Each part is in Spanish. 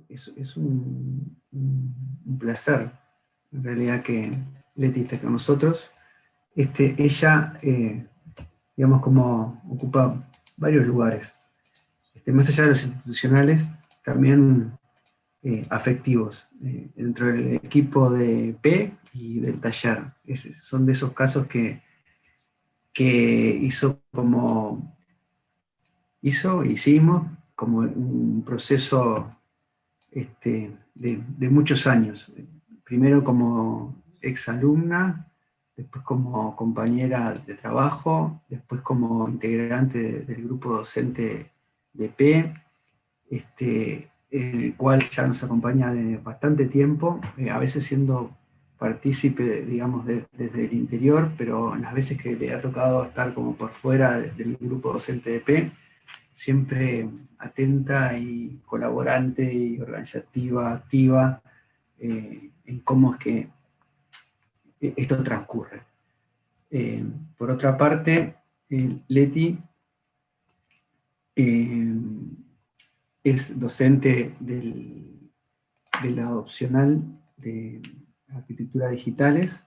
es un placer, en realidad, que Leti esté con nosotros. Ella, digamos, como ocupa varios lugares, más allá de los institucionales, también afectivos, dentro del equipo de P y del taller. Son de esos casos que hicimos como un proceso de muchos años. Primero como exalumna, después como compañera de trabajo, después como integrante del grupo docente de P, el cual ya nos acompaña de bastante tiempo, a veces siendo partícipe, digamos, desde el interior, pero en las veces que le ha tocado estar como por fuera del grupo docente de P, siempre atenta y colaborante y organizativa, activa, en cómo es que esto transcurre. Por otra parte, Leti es docente de la opcional de arquitectura digitales,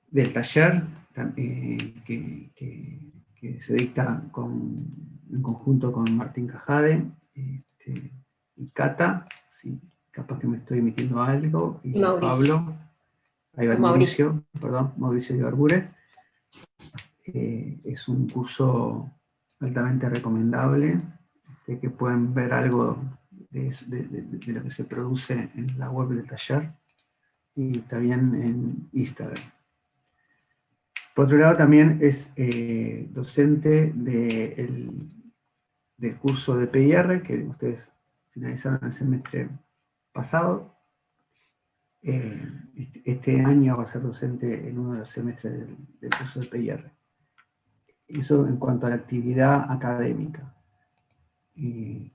del taller que se dicta en conjunto con Martín Cajade y Cata, sí, capaz que me estoy emitiendo algo, y Pablo, ahí va Mauricio, perdón, Mauricio Ibarbure. Es un curso altamente recomendable, que pueden ver algo de lo que se produce en la web del taller y también en Instagram. Por otro lado, también es docente del curso de PIR, que ustedes finalizaron el semestre pasado. Este año va a ser docente en uno de los semestres del curso de PIR. Eso en cuanto a la actividad académica.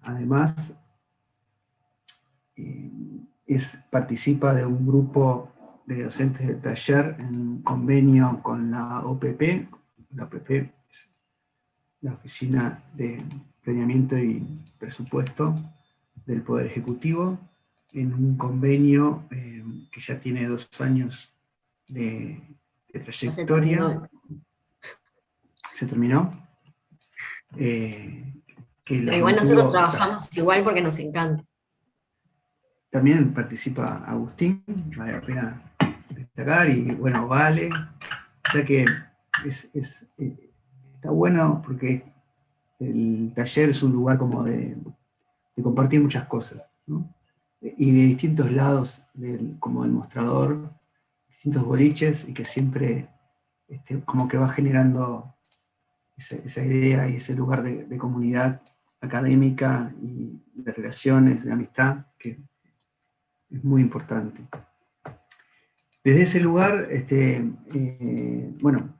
Además, participa de un grupo de docentes de taller en convenio con la OPP. La OPP es la Oficina de Planeamiento y Presupuesto del Poder Ejecutivo, en un convenio que ya tiene 2 años de trayectoria. ¿Se terminó? Pero igual nosotros trabajamos igual porque nos encanta. También participa Agustín, vale la pena destacar, y bueno, Vale. O sea que está bueno porque el taller es un lugar como de compartir muchas cosas, ¿no? Y de distintos lados, como del mostrador, distintos boliches, y que siempre como que va generando esa idea y ese lugar de comunidad académica y de relaciones, de amistad, que es muy importante. Desde ese lugar, bueno,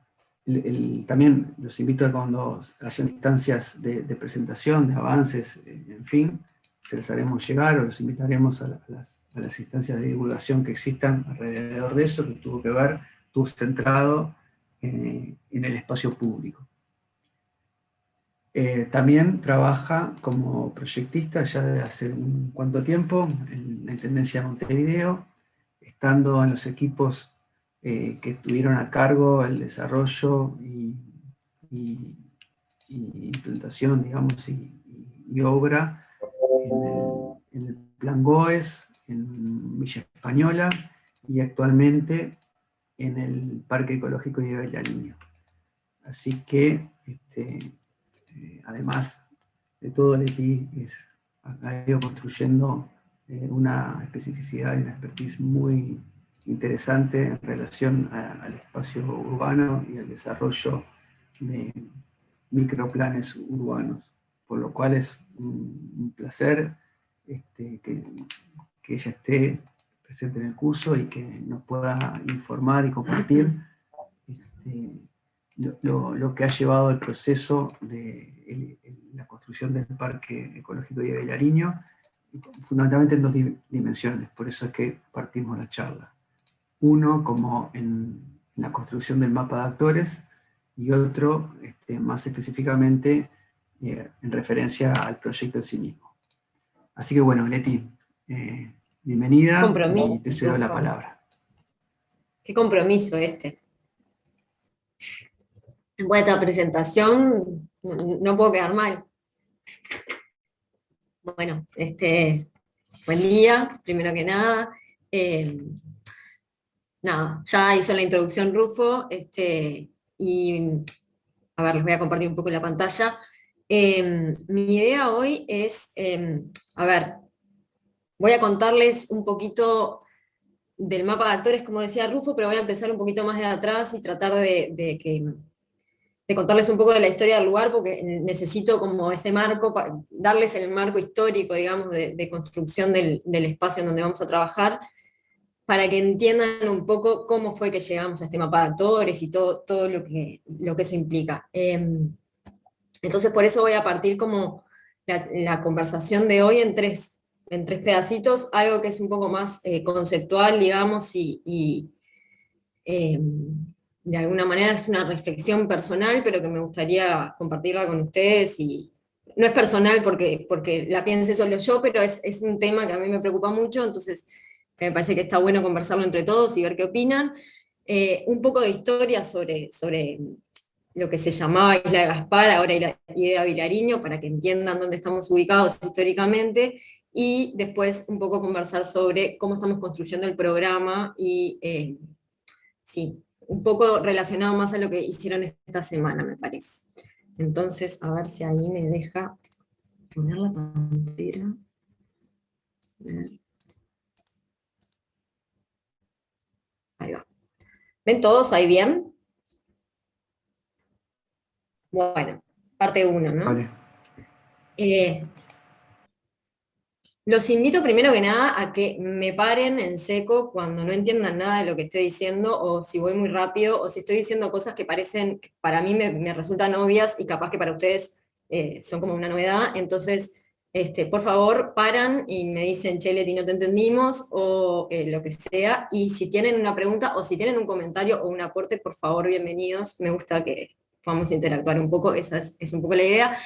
también los invito a cuando hacen instancias de presentación, de avances, en fin, se les haremos llegar o los invitaremos a las instancias de divulgación que existan alrededor de eso, que estuvo centrado en el espacio público. También trabaja como proyectista ya desde hace un cuanto tiempo en la Intendencia de Montevideo, estando en los equipos que tuvieron a cargo el desarrollo y implementación, digamos, y obra en el Plan GOES, en Villa Española, y actualmente en el Parque Ecológico de Avellanino. Así que, además de todo, Leti ha ido construyendo una especificidad y una expertise muy interesante en relación al espacio urbano y al desarrollo de microplanes urbanos, por lo cual es un placer que ella esté presente en el curso y que nos pueda informar y compartir lo que ha llevado el proceso de la construcción del Parque Ecológico de Avellanino, fundamentalmente en 2 dimensiones, por eso es que partimos la charla. Uno, como en la construcción del mapa de actores, y otro, más específicamente, en referencia al proyecto en sí mismo. Así que bueno, Leti, bienvenida Compromiso, y te cedo la Rufo. palabra. Qué compromiso este. Después de esta presentación, no puedo quedar mal. Bueno, buen día, primero que nada. Eh, Nada, ya hizo la introducción Rufo, y a ver, les voy a compartir un poco la pantalla. Mi idea hoy es, a ver, voy a contarles un poquito del mapa de actores, como decía Rufo, pero voy a empezar un poquito más de atrás y tratar de contarles un poco de la historia del lugar, porque necesito como ese marco, darles el marco histórico, digamos, de construcción del espacio en donde vamos a trabajar, para que entiendan un poco cómo fue que llegamos a este mapa de actores y todo lo que eso implica. Entonces, por eso voy a partir como la conversación de hoy en tres pedacitos, algo que es un poco más conceptual, digamos, y eh, de alguna manera es una reflexión personal, pero que me gustaría compartirla con ustedes. Y no es personal porque la piense solo yo, pero es un tema que a mí me preocupa mucho, entonces me parece que está bueno conversarlo entre todos y ver qué opinan. Un poco de historia sobre lo que se llamaba Isla de Gaspar, ahora Idea Vilariño, para que entiendan dónde estamos ubicados históricamente, y después un poco conversar sobre cómo estamos construyendo el programa y sí, un poco relacionado más a lo que hicieron esta semana, me parece. Entonces, a ver si ahí me deja poner la pantalla. Ahí va. ¿Ven todos ahí bien? Bueno, parte 1, ¿no? Vale. Los invito primero que nada a que me paren en seco cuando no entiendan nada de lo que estoy diciendo, o si voy muy rápido, o si estoy diciendo cosas que parecen, para mí me resultan obvias y capaz que para ustedes son como una novedad. Entonces, por favor, paran y me dicen, che, Leti, no te entendimos, o lo que sea. Y si tienen una pregunta, o si tienen un comentario o un aporte, por favor, bienvenidos. Me gusta que podamos interactuar un poco, esa es un poco la idea.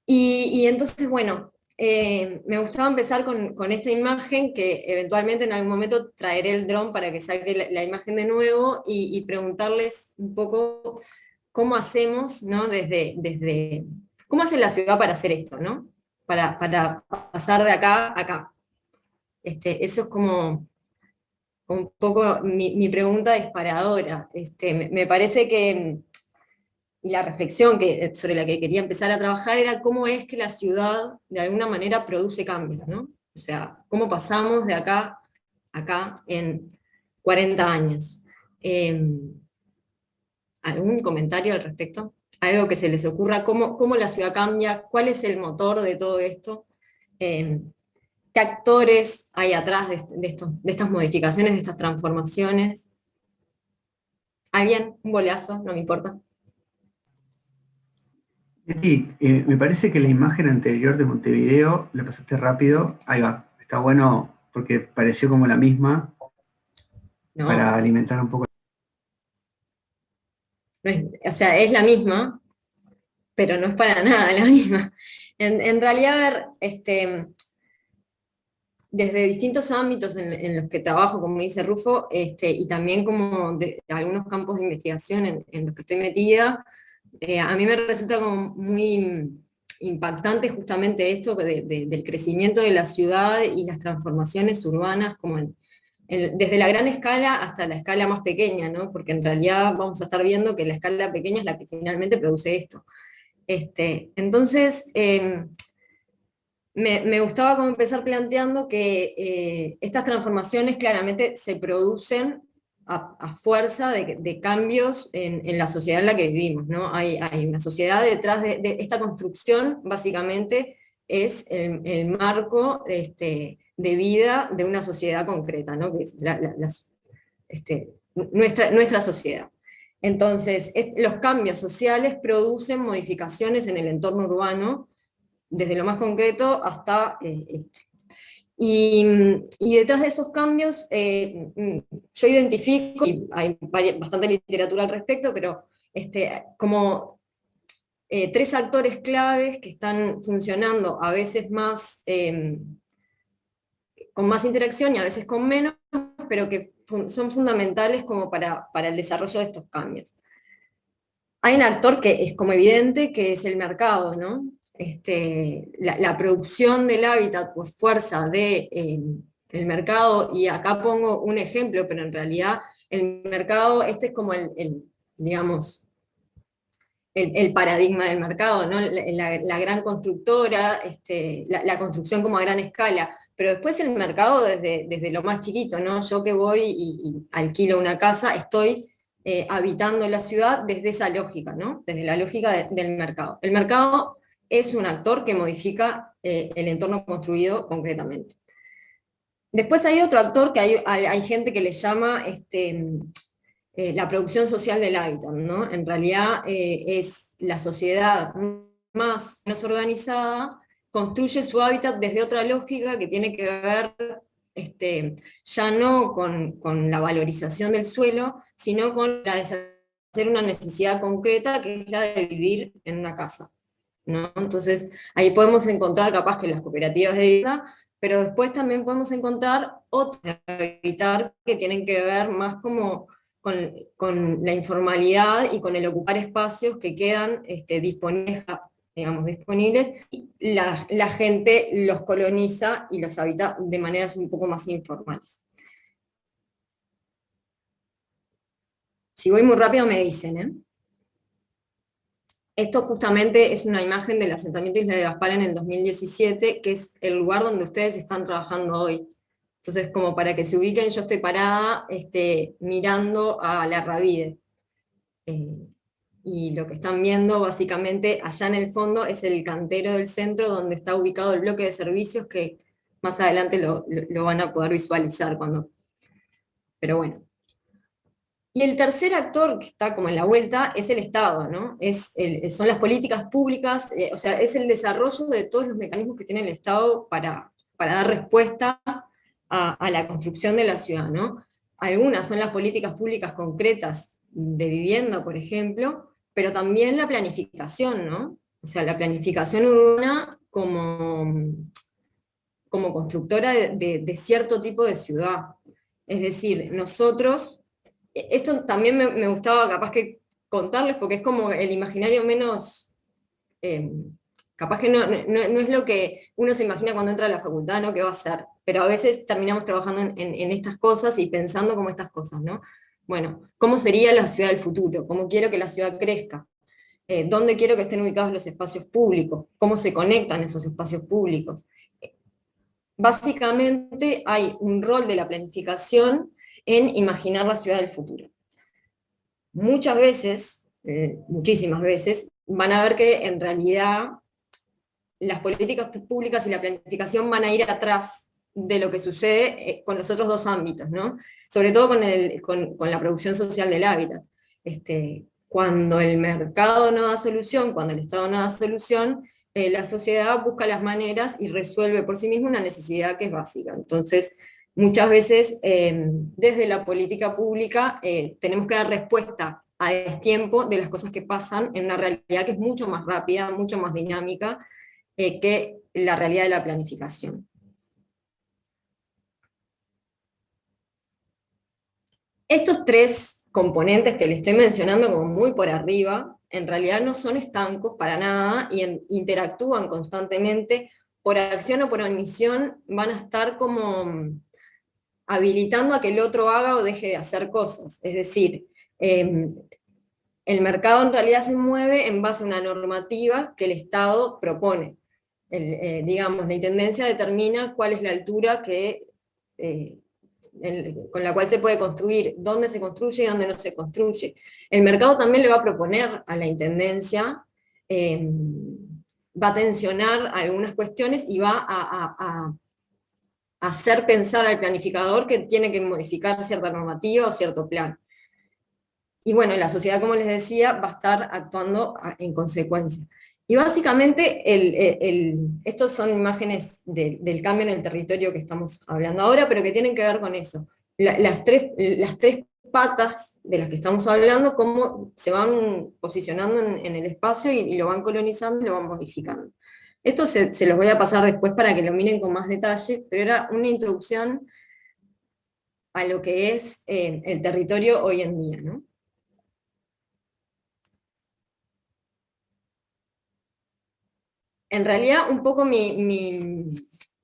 Y entonces, bueno, me gustaba empezar con esta imagen, que eventualmente en algún momento traeré el dron para que saque la imagen de nuevo, y preguntarles un poco cómo hacemos, ¿no? ¿Cómo hace la ciudad para hacer esto, ¿no? Para pasar de acá a acá. Eso es como un poco mi pregunta disparadora. Me parece que y la reflexión sobre la que quería empezar a trabajar era cómo es que la ciudad de alguna manera produce cambios, ¿no? O sea, cómo pasamos de acá a acá en 40 años. Eh, ¿Algún comentario al respecto? Algo que se les ocurra, cómo la ciudad cambia, cuál es el motor de todo esto, eh, qué actores hay atrás de estas modificaciones, de estas transformaciones. ¿Alguien? Un bolazo, no me importa. Leti, me parece que la imagen anterior de Montevideo la pasaste rápido. Ahí va. Está bueno porque pareció como la misma para No, alimentar un poco. o sea, es la misma, pero no es para nada la misma. En realidad, a ver, desde distintos ámbitos en los que trabajo, como dice Rufo, y también como de algunos campos de investigación en los que estoy metida, a mí me resulta como muy impactante justamente esto del crecimiento de la ciudad y las transformaciones urbanas, como desde la gran escala hasta la escala más pequeña, ¿no? Porque en realidad vamos a estar viendo que la escala pequeña es la que finalmente produce esto. Entonces, me gustaba como empezar planteando que estas transformaciones claramente se producen a fuerza de cambios en la sociedad en la que vivimos, ¿no? Hay una sociedad detrás de esta construcción, básicamente es el marco de vida de una sociedad concreta, ¿no? Que es nuestra sociedad. Entonces, los cambios sociales producen modificaciones en el entorno urbano, desde lo más concreto hasta y detrás de esos cambios, yo identifico, y hay bastante literatura al respecto, pero como tres actores claves que están funcionando a veces más, con más interacción y a veces con menos, pero que son fundamentales como para el desarrollo de estos cambios. Hay un actor que es como evidente, que es el mercado, ¿no? La producción del hábitat por fuerza de, el mercado, y acá pongo un ejemplo, pero en realidad el mercado, este es como digamos, el paradigma del mercado, ¿no? La gran constructora, la construcción como a gran escala, pero después el mercado desde lo más chiquito, ¿no? Yo que voy y alquilo una casa, estoy habitando la ciudad desde esa lógica, ¿no? Desde la lógica del mercado. El mercado es un actor que modifica el entorno construido concretamente. Después hay otro actor que hay gente que le llama la producción social del hábitat, ¿no? En realidad es la sociedad más menos organizada, construye su hábitat desde otra lógica que tiene que ver ya no con la valorización del suelo, sino con la de satisfacer una necesidad concreta, que es la de vivir en una casa, ¿no? Entonces, ahí podemos encontrar capaz que las cooperativas de vivienda, pero después también podemos encontrar otras de habitar que tienen que ver más como con la informalidad y con el ocupar espacios que quedan disponibles, digamos, disponibles, y la gente los coloniza y los habita de maneras un poco más informales. Si voy muy rápido me dicen, ¿eh? Esto justamente es una imagen del asentamiento Isla de Gaspar en el 2017, que es el lugar donde ustedes están trabajando hoy. Entonces, como para que se ubiquen, yo estoy parada mirando a la Ravide. Y lo que están viendo básicamente allá en el fondo es el cantero del centro, donde está ubicado el bloque de servicios, que más adelante lo van a poder visualizar pero bueno. Y el tercer actor que está como en la vuelta es el Estado, ¿no? Son las políticas públicas, o sea, es el desarrollo de todos los mecanismos que tiene el Estado para dar respuesta a la construcción de la ciudad, ¿no? Algunas son las políticas públicas concretas de vivienda, por ejemplo, pero también la planificación, ¿no? O sea, la planificación urbana como constructora de cierto tipo de ciudad. Es decir, nosotros, esto también me gustaba capaz que contarles, porque es como el imaginario menos, capaz que no es lo que uno se imagina cuando entra a la facultad, ¿no? ¿Qué va a hacer? Pero a veces terminamos trabajando en estas cosas y pensando como estas cosas, ¿no? Bueno, ¿cómo sería la ciudad del futuro? ¿Cómo quiero que la ciudad crezca? ¿Dónde quiero que estén ubicados los espacios públicos? ¿Cómo se conectan esos espacios públicos? Básicamente hay un rol de la planificación en imaginar la ciudad del futuro. Muchas veces, muchísimas veces, van a ver que en realidad las políticas públicas y la planificación van a ir atrás de lo que sucede con los otros dos ámbitos, ¿no? Sobre todo con la producción social del hábitat. Cuando el mercado no da solución, cuando el Estado no da solución, la sociedad busca las maneras y resuelve por sí misma una necesidad que es básica. Entonces, muchas veces, desde la política pública, tenemos que dar respuesta a destiempo de las cosas que pasan en una realidad que es mucho más rápida, mucho más dinámica, que la realidad de la planificación. Estos tres componentes que le estoy mencionando como muy por arriba, en realidad no son estancos para nada y interactúan constantemente, por acción o por omisión, van a estar como habilitando a que el otro haga o deje de hacer cosas. Es decir, el mercado en realidad se mueve en base a una normativa que el Estado propone. Digamos, la intendencia determina cuál es la altura con la cual se puede construir, dónde se construye y dónde no se construye. El mercado también le va a proponer a la intendencia, va a tensionar algunas cuestiones y va a hacer pensar al planificador que tiene que modificar cierta normativa o cierto plan. Y bueno, la sociedad, como les decía, va a estar actuando en consecuencia. Y básicamente, estos son imágenes del cambio en el territorio que estamos hablando ahora, pero que tienen que ver con eso. Las tres patas de las que estamos hablando, cómo se van posicionando en el espacio y lo van colonizando y lo van modificando. Esto se los voy a pasar después para que lo miren con más detalle, pero era una introducción a lo que es el territorio hoy en día, ¿no? En realidad, un poco mi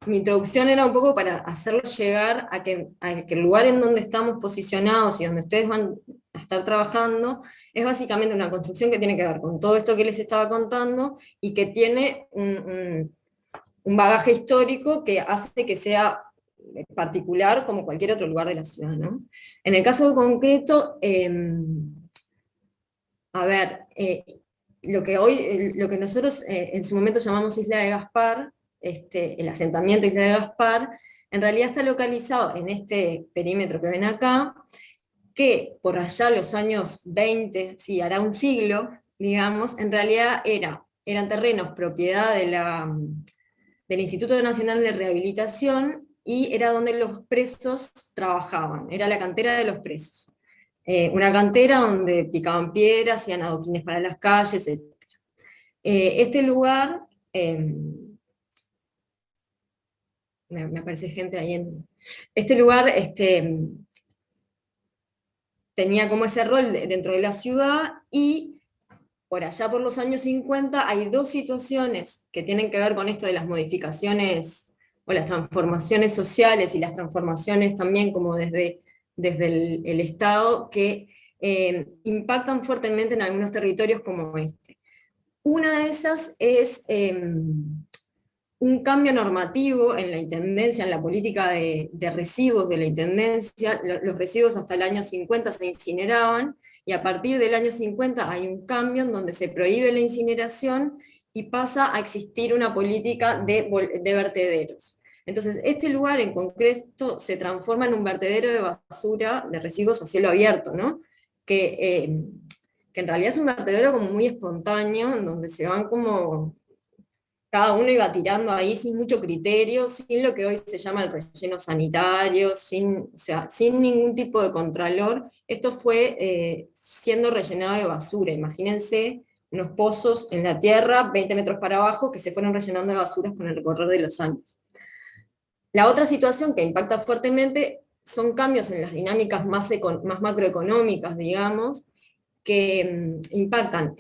introducción era un poco para hacerlos llegar a que el lugar en donde estamos posicionados y donde ustedes van a estar trabajando es básicamente una construcción que tiene que ver con todo esto que les estaba contando y que tiene un bagaje histórico que hace que sea particular como cualquier otro lugar de la ciudad, ¿no? En el caso concreto, a ver, lo que nosotros en su momento llamamos Isla de Gaspar, el asentamiento Isla de Gaspar, en realidad está localizado en este perímetro que ven acá, que por allá los años 20, sí, hará un siglo, digamos, en realidad eran terrenos propiedad del Instituto Nacional de Rehabilitación, y era donde los presos trabajaban, era la cantera de los presos. Una cantera donde picaban piedras, hacían adoquines para las calles, etc. Este lugar, me aparece gente ahí este lugar tenía como ese rol dentro de la ciudad, y por allá por los años 50 hay dos situaciones que tienen que ver con esto de las modificaciones o las transformaciones sociales y las transformaciones también como desde el Estado, que impactan fuertemente en algunos territorios como este. Una de esas es un cambio normativo en la Intendencia, en la política de residuos de la Intendencia. Los residuos hasta el año 50 se incineraban, y a partir del año 50 hay un cambio en donde se prohíbe la incineración y pasa a existir una política de vertederos. Entonces, este lugar en concreto se transforma en un vertedero de basura, de residuos a cielo abierto, ¿no? Que en realidad es un vertedero como muy espontáneo, en donde se van como cada uno iba tirando ahí sin mucho criterio, sin lo que hoy se llama el relleno sanitario, o sea, sin ningún tipo de contralor. Esto fue siendo rellenado de basura. Imagínense unos pozos en la tierra, 20 metros para abajo, que se fueron rellenando de basuras con el recorrer de los años. La otra situación que impacta fuertemente son cambios en las dinámicas más macroeconómicas, digamos, que impactan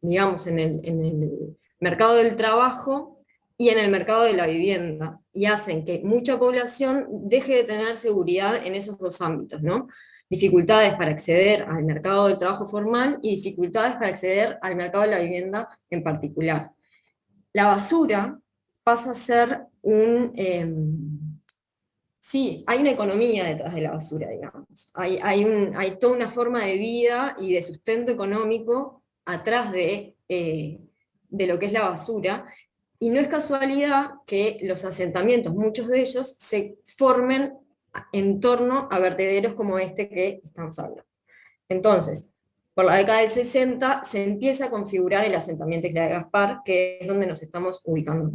digamos, en el mercado del trabajo y en el mercado de la vivienda, y hacen que mucha población deje de tener seguridad en esos dos ámbitos, ¿no? Dificultades para acceder al mercado del trabajo formal y dificultades para acceder al mercado de la vivienda en particular. La basura pasa a ser sí, hay una economía detrás de la basura, digamos. Hay toda una forma de vida y de sustento económico atrás de lo que es la basura, y no es casualidad que los asentamientos, muchos de ellos, se formen en torno a vertederos como este que estamos hablando. Entonces, por la década del 60 se empieza a configurar el asentamiento Isla de Gaspar, que es donde nos estamos ubicando.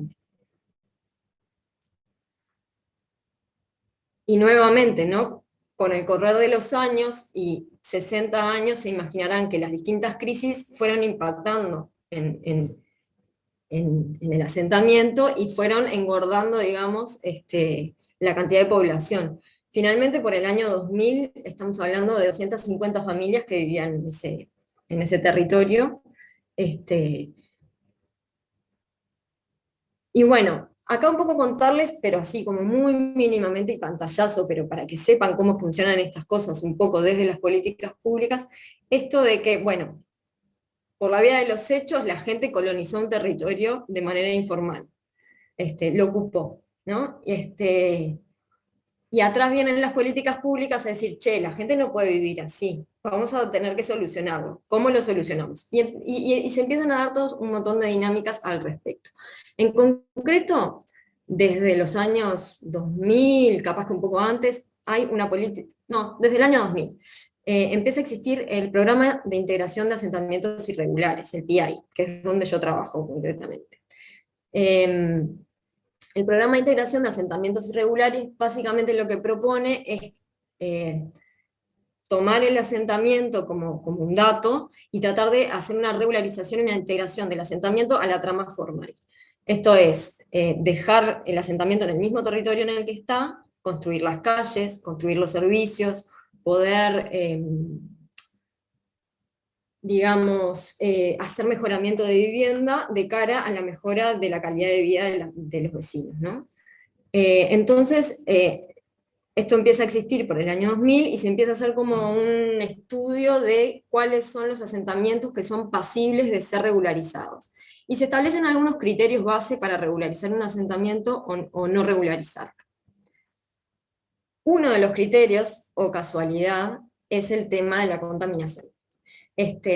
Y nuevamente, ¿no? Con el correr de los años y 60 años, se imaginarán que las distintas crisis fueron impactando en el asentamiento y fueron engordando, digamos, la cantidad de población. Finalmente, por el año 2000, estamos hablando de 250 familias que vivían en ese territorio. Y bueno, acá un poco contarles, pero así como muy mínimamente y pantallazo, pero para que sepan cómo funcionan estas cosas un poco desde las políticas públicas, esto de que, bueno, por la vía de los hechos, la gente colonizó un territorio de manera informal, lo ocupó, ¿no? Y atrás vienen las políticas públicas a decir, che, la gente no puede vivir así, vamos a tener que solucionarlo. ¿Cómo lo solucionamos? Y se empiezan a dar todos un montón de dinámicas al respecto. En concreto, desde los años 2000, capaz que un poco antes, hay una política, no, desde el año 2000, empieza a existir el Programa de Integración de Asentamientos Irregulares, el PI, que es donde yo trabajo concretamente. El programa de integración de asentamientos irregulares básicamente lo que propone es tomar el asentamiento como un dato y tratar de hacer una regularización y una integración del asentamiento a la trama formal. Esto es, dejar el asentamiento en el mismo territorio en el que está, construir las calles, construir los servicios, poder, digamos, hacer mejoramiento de vivienda de cara a la mejora de la calidad de vida de los vecinos, ¿no? Entonces, esto empieza a existir por el año 2000 y se empieza a hacer como un estudio de cuáles son los asentamientos que son pasibles de ser regularizados. Y se establecen algunos criterios base para regularizar un asentamiento o no regularizar. Uno de los criterios, o casualidad, es el tema de la contaminación. Esta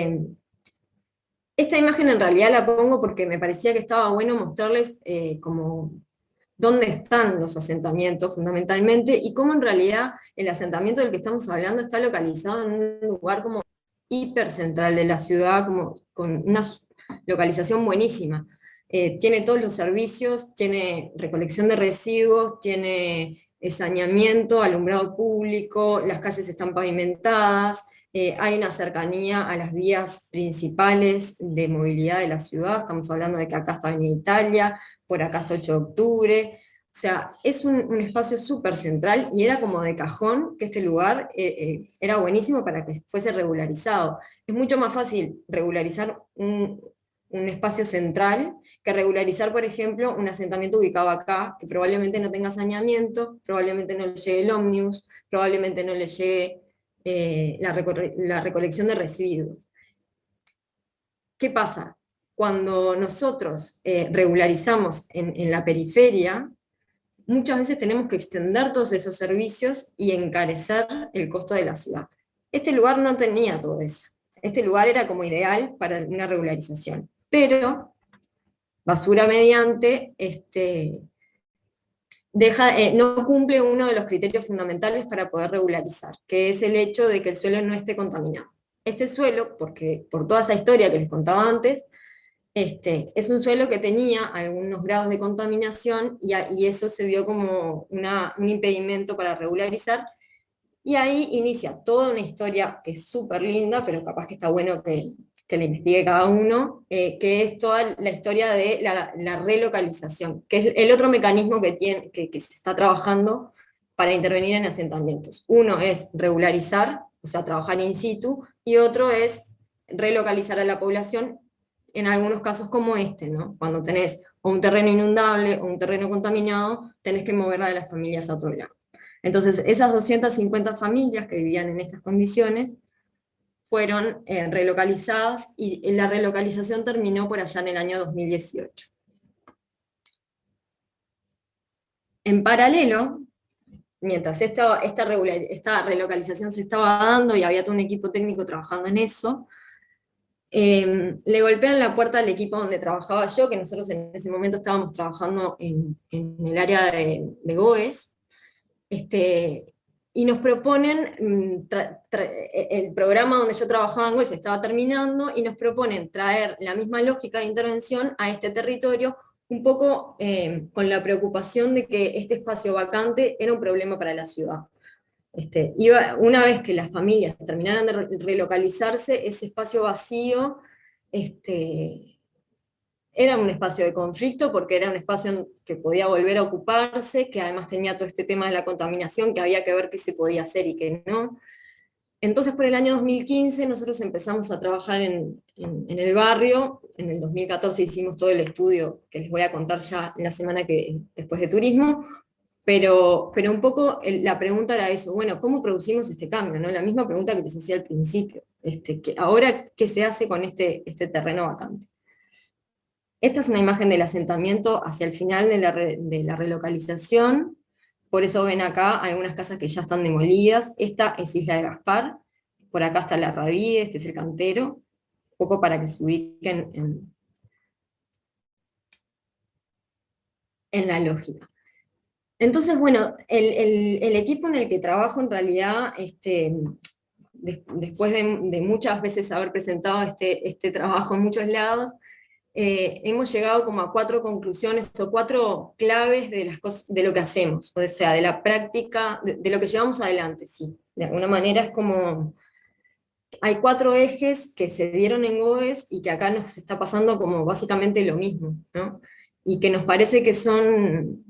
imagen en realidad la pongo porque me parecía que estaba bueno mostrarles como dónde están los asentamientos fundamentalmente, y cómo en realidad el asentamiento del que estamos hablando está localizado en un lugar como hipercentral de la ciudad, como con una localización buenísima. Tiene todos los servicios, tiene recolección de residuos, tiene saneamiento, alumbrado público, las calles están pavimentadas, hay una cercanía a las vías principales de movilidad de la ciudad, estamos hablando de que acá está Avenida Italia, por acá está 8 de octubre, o sea, es un espacio súper central, y era como de cajón que este lugar era buenísimo para que fuese regularizado. Es mucho más fácil regularizar un espacio central que regularizar, por ejemplo, un asentamiento ubicado acá, que probablemente no tenga saneamiento, probablemente no le llegue el ómnibus, probablemente no le llegue la recolección de residuos. ¿Qué pasa? Cuando nosotros regularizamos en la periferia, muchas veces tenemos que extender todos esos servicios y encarecer el costo de la ciudad. Este lugar no tenía todo eso. Este lugar era como ideal para una regularización. Pero, basura mediante, no cumple uno de los criterios fundamentales para poder regularizar, que es el hecho de que el suelo no esté contaminado. Este suelo, porque por toda esa historia que les contaba antes, es un suelo que tenía algunos grados de contaminación, y eso se vio como un impedimento para regularizar, y ahí inicia toda una historia que es súper linda, pero capaz que está bueno que la investigue cada uno, que es toda la historia de la relocalización, que es el otro mecanismo que se está trabajando para intervenir en asentamientos. Uno es regularizar, o sea, trabajar in situ, y otro es relocalizar a la población en algunos casos como este, ¿no? Cuando tenés o un terreno inundable o un terreno contaminado, tenés que moverla de las familias a otro lado. Entonces, esas 250 familias que vivían en estas condiciones fueron relocalizadas, y la relocalización terminó por allá en el año 2018. En paralelo, mientras esta relocalización se estaba dando y había todo un equipo técnico trabajando en eso, le golpean la puerta al equipo donde trabajaba yo, que nosotros en ese momento estábamos trabajando en el área de GOES, y nos proponen, el programa donde yo trabajaba en GOES estaba terminando, y nos proponen traer la misma lógica de intervención a este territorio, un poco con la preocupación de que este espacio vacante era un problema para la ciudad. Una vez que las familias terminaran de relocalizarse, ese espacio vacío era un espacio de conflicto, porque era un espacio que podía volver a ocuparse, que además tenía todo este tema de la contaminación, que había que ver qué se podía hacer y qué no. Entonces, por el año 2015 nosotros empezamos a trabajar en el barrio. En el 2014 hicimos todo el estudio que les voy a contar ya la semana después de turismo. Pero un poco la pregunta era eso, bueno, ¿cómo producimos este cambio? ¿No? La misma pregunta que les hacía al principio. Ahora, ¿qué se hace con este terreno vacante? Esta es una imagen del asentamiento hacia el final de la relocalización. Por eso ven acá algunas casas que ya están demolidas. Esta es Isla de Gaspar. Por acá está la Rabide, este es el Cantero. Un poco para que se ubiquen en la lógica. Entonces, bueno, el equipo en el que trabajo en realidad, después de muchas veces haber presentado este trabajo en muchos lados, hemos llegado como a 4 conclusiones o 4 claves de las cosas, de lo que hacemos, o sea, de la práctica, de lo que llevamos adelante, sí. De alguna manera es como, hay 4 ejes que se dieron en GOES y que acá nos está pasando como básicamente lo mismo, ¿no? Y que nos parece que son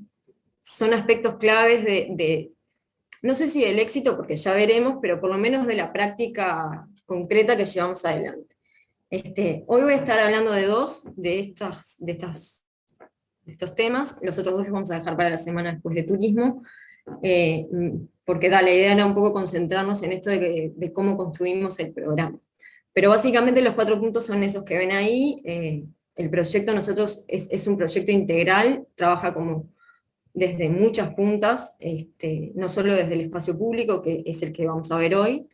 aspectos claves no sé si del éxito, porque ya veremos, pero por lo menos de la práctica concreta que llevamos adelante. Hoy voy a estar hablando de 2 de estos temas, los otros 2 los vamos a dejar para la semana después de turismo, eh, porque la idea era un poco concentrarnos en esto de cómo construimos el programa. Pero básicamente los 4 puntos son esos que ven ahí. El proyecto nosotros es un proyecto integral, trabaja como desde muchas puntas, no solo desde el espacio público, que es el que vamos a ver hoy.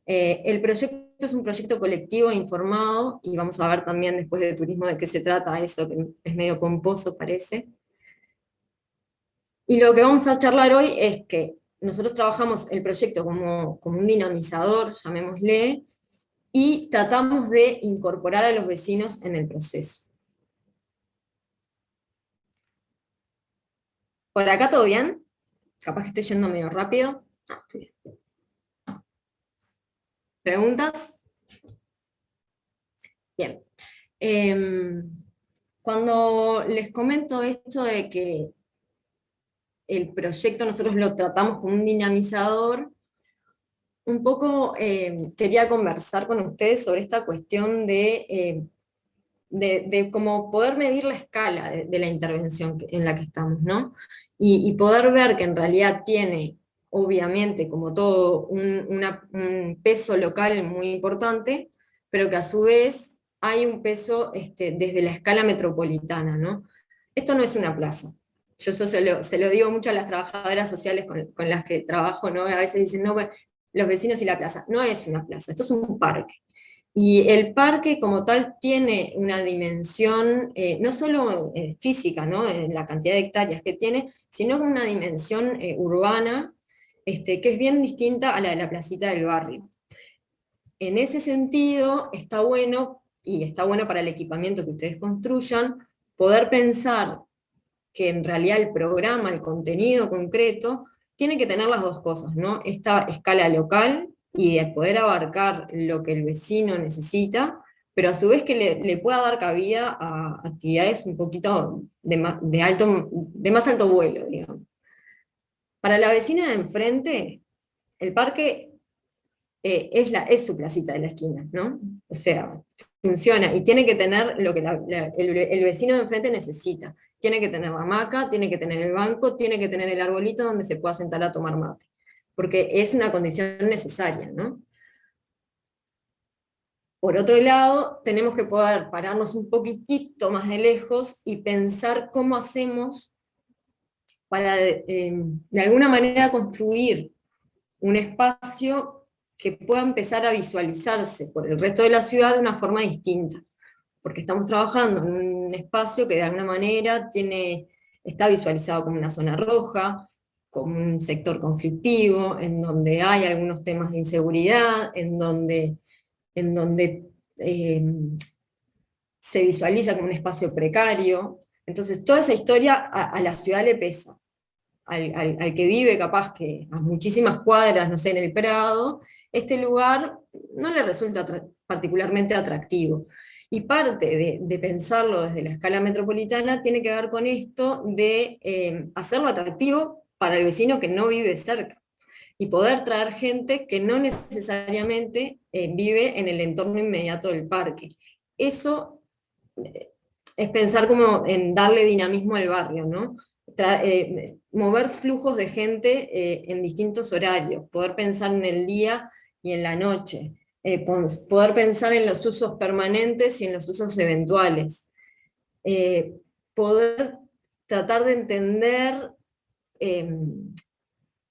El proyecto es un proyecto colectivo e informado, y vamos a ver también después de turismo de qué se trata eso, que es medio pomposo parece. Y lo que vamos a charlar hoy es que nosotros trabajamos el proyecto como un dinamizador, llamémosle, y tratamos de incorporar a los vecinos en el proceso. ¿Por acá todo bien? Capaz que estoy yendo medio rápido. Estoy bien. ¿Preguntas? Bien. Cuando les comento esto de que el proyecto nosotros lo tratamos como un dinamizador, un poco quería conversar con ustedes sobre esta cuestión de cómo poder medir la escala de la intervención en la que estamos, ¿no? Y poder ver que en realidad tiene, obviamente, como todo, un peso local muy importante, pero que a su vez hay un peso desde la escala metropolitana, ¿no? Esto no es una plaza. Yo eso se lo digo mucho a las trabajadoras sociales con las que trabajo, ¿no? A veces dicen, no, bueno, los vecinos y la plaza. No es una plaza, esto es un parque. Y el parque como tal tiene una dimensión, no solo física, ¿no? En la cantidad de hectáreas que tiene, sino con una dimensión urbana, que es bien distinta a la de la placita del barrio. En ese sentido, está bueno, y está bueno para el equipamiento que ustedes construyan, poder pensar que en realidad el programa, el contenido concreto, tiene que tener las 2 cosas, ¿no? Esta escala local y de poder abarcar lo que el vecino necesita, pero a su vez que le pueda dar cabida a actividades un poquito de más alto vuelo, digamos. Para la vecina de enfrente, el parque es su placita de la esquina, ¿no? O sea, funciona y tiene que tener lo que el vecino de enfrente necesita. Tiene que tener la hamaca, tiene que tener el banco, tiene que tener el arbolito donde se pueda sentar a tomar mate, porque es una condición necesaria, ¿no? Por otro lado, tenemos que poder pararnos un poquitito más de lejos y pensar cómo hacemos para, de alguna manera, construir un espacio que pueda empezar a visualizarse por el resto de la ciudad de una forma distinta, porque estamos trabajando en un espacio que de alguna manera está visualizado como una zona roja, como un sector conflictivo, en donde hay algunos temas de inseguridad, en donde se visualiza como un espacio precario. Entonces toda esa historia a la ciudad le pesa. Al que vive capaz que a muchísimas cuadras, no sé, en el Prado, este lugar no le resulta particularmente atractivo. Y parte de pensarlo desde la escala metropolitana tiene que ver con esto de hacerlo atractivo para el vecino que no vive cerca, y poder traer gente que no necesariamente vive en el entorno inmediato del parque. Eso es pensar como en darle dinamismo al barrio, ¿no? Mover flujos de gente en distintos horarios, poder pensar en el día y en la noche, poder pensar en los usos permanentes y en los usos eventuales, poder tratar de entender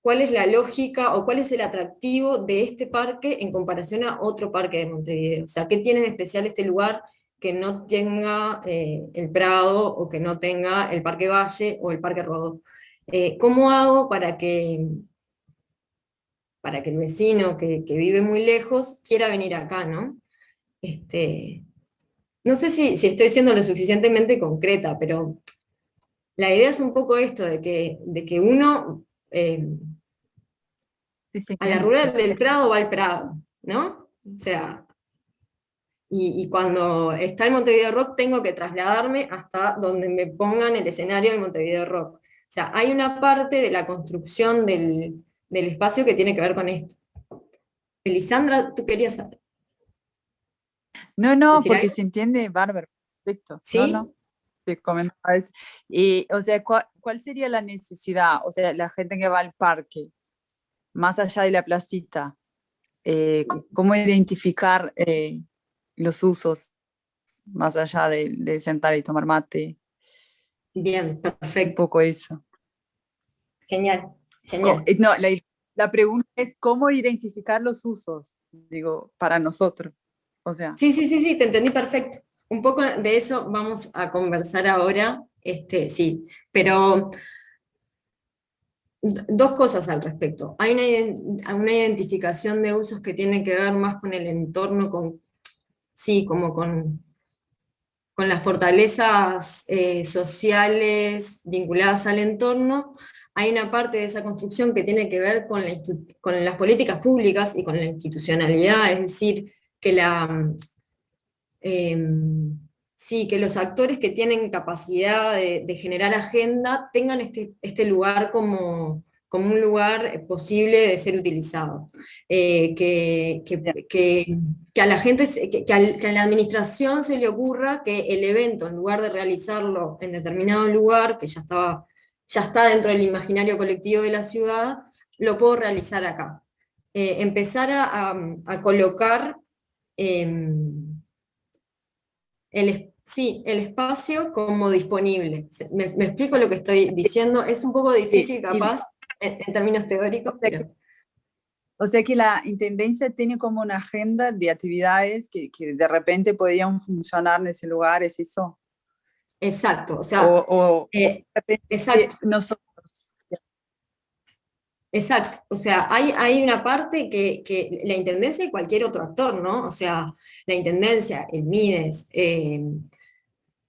cuál es la lógica o cuál es el atractivo de este parque en comparación a otro parque de Montevideo. O sea, ¿qué tiene de especial este lugar que no tenga el Prado, o que no tenga el Parque Valle o el Parque Rodó? ¿Cómo hago para que el vecino que vive muy lejos quiera venir acá, ¿no? No sé si estoy siendo lo suficientemente concreta, pero la idea es un poco esto, de que uno Sí, se A la entiende. rural del Prado va al Prado, ¿no? O sea, y cuando está el Montevideo Rock tengo que trasladarme hasta donde me pongan el escenario del Montevideo Rock. O sea, hay una parte de la construcción del espacio que tiene que ver con esto. Elisandra, ¿tú querías No, no, decir porque algo? se entiende bárbaro, perfecto. No, ¿Sí? no, te comentaba eso. Y, o sea, ¿cuál sería la necesidad? O sea, la gente que va al parque, más allá de la placita, ¿cómo identificar los usos, más allá de sentar y tomar mate? Bien, Un perfecto. poco eso. Genial, genial. No, la pregunta es cómo identificar los usos, digo, para nosotros. O sea, Sí, sí, sí, sí, te entendí perfecto. Un poco de eso vamos a conversar ahora, sí, pero dos cosas al respecto. Hay una identificación de usos que tiene que ver más con el entorno, sí, como con las fortalezas sociales vinculadas al entorno. Hay una parte de esa construcción que tiene que ver con las políticas públicas y con la institucionalidad, es decir, que sí, que los actores que tienen capacidad de generar agenda tengan este lugar como un lugar posible de ser utilizado. ya, Que a la gente, que a la administración se le ocurra que el evento, en lugar de realizarlo en determinado lugar, que ya está dentro del imaginario colectivo de la ciudad, lo puedo realizar acá. Empezar a colocar sí, el espacio como disponible. Me explico lo que estoy diciendo, es un poco sí, difícil capaz en términos o teóricos, sea que pero O sea que la intendencia tiene como una agenda de actividades que de repente podían funcionar en ese lugar, ¿es eso? exacto, o O, sea, o de repente exacto, nosotros. exacto. O sea, hay una parte que la intendencia y cualquier otro actor, ¿no? O sea, la intendencia, el MIDES,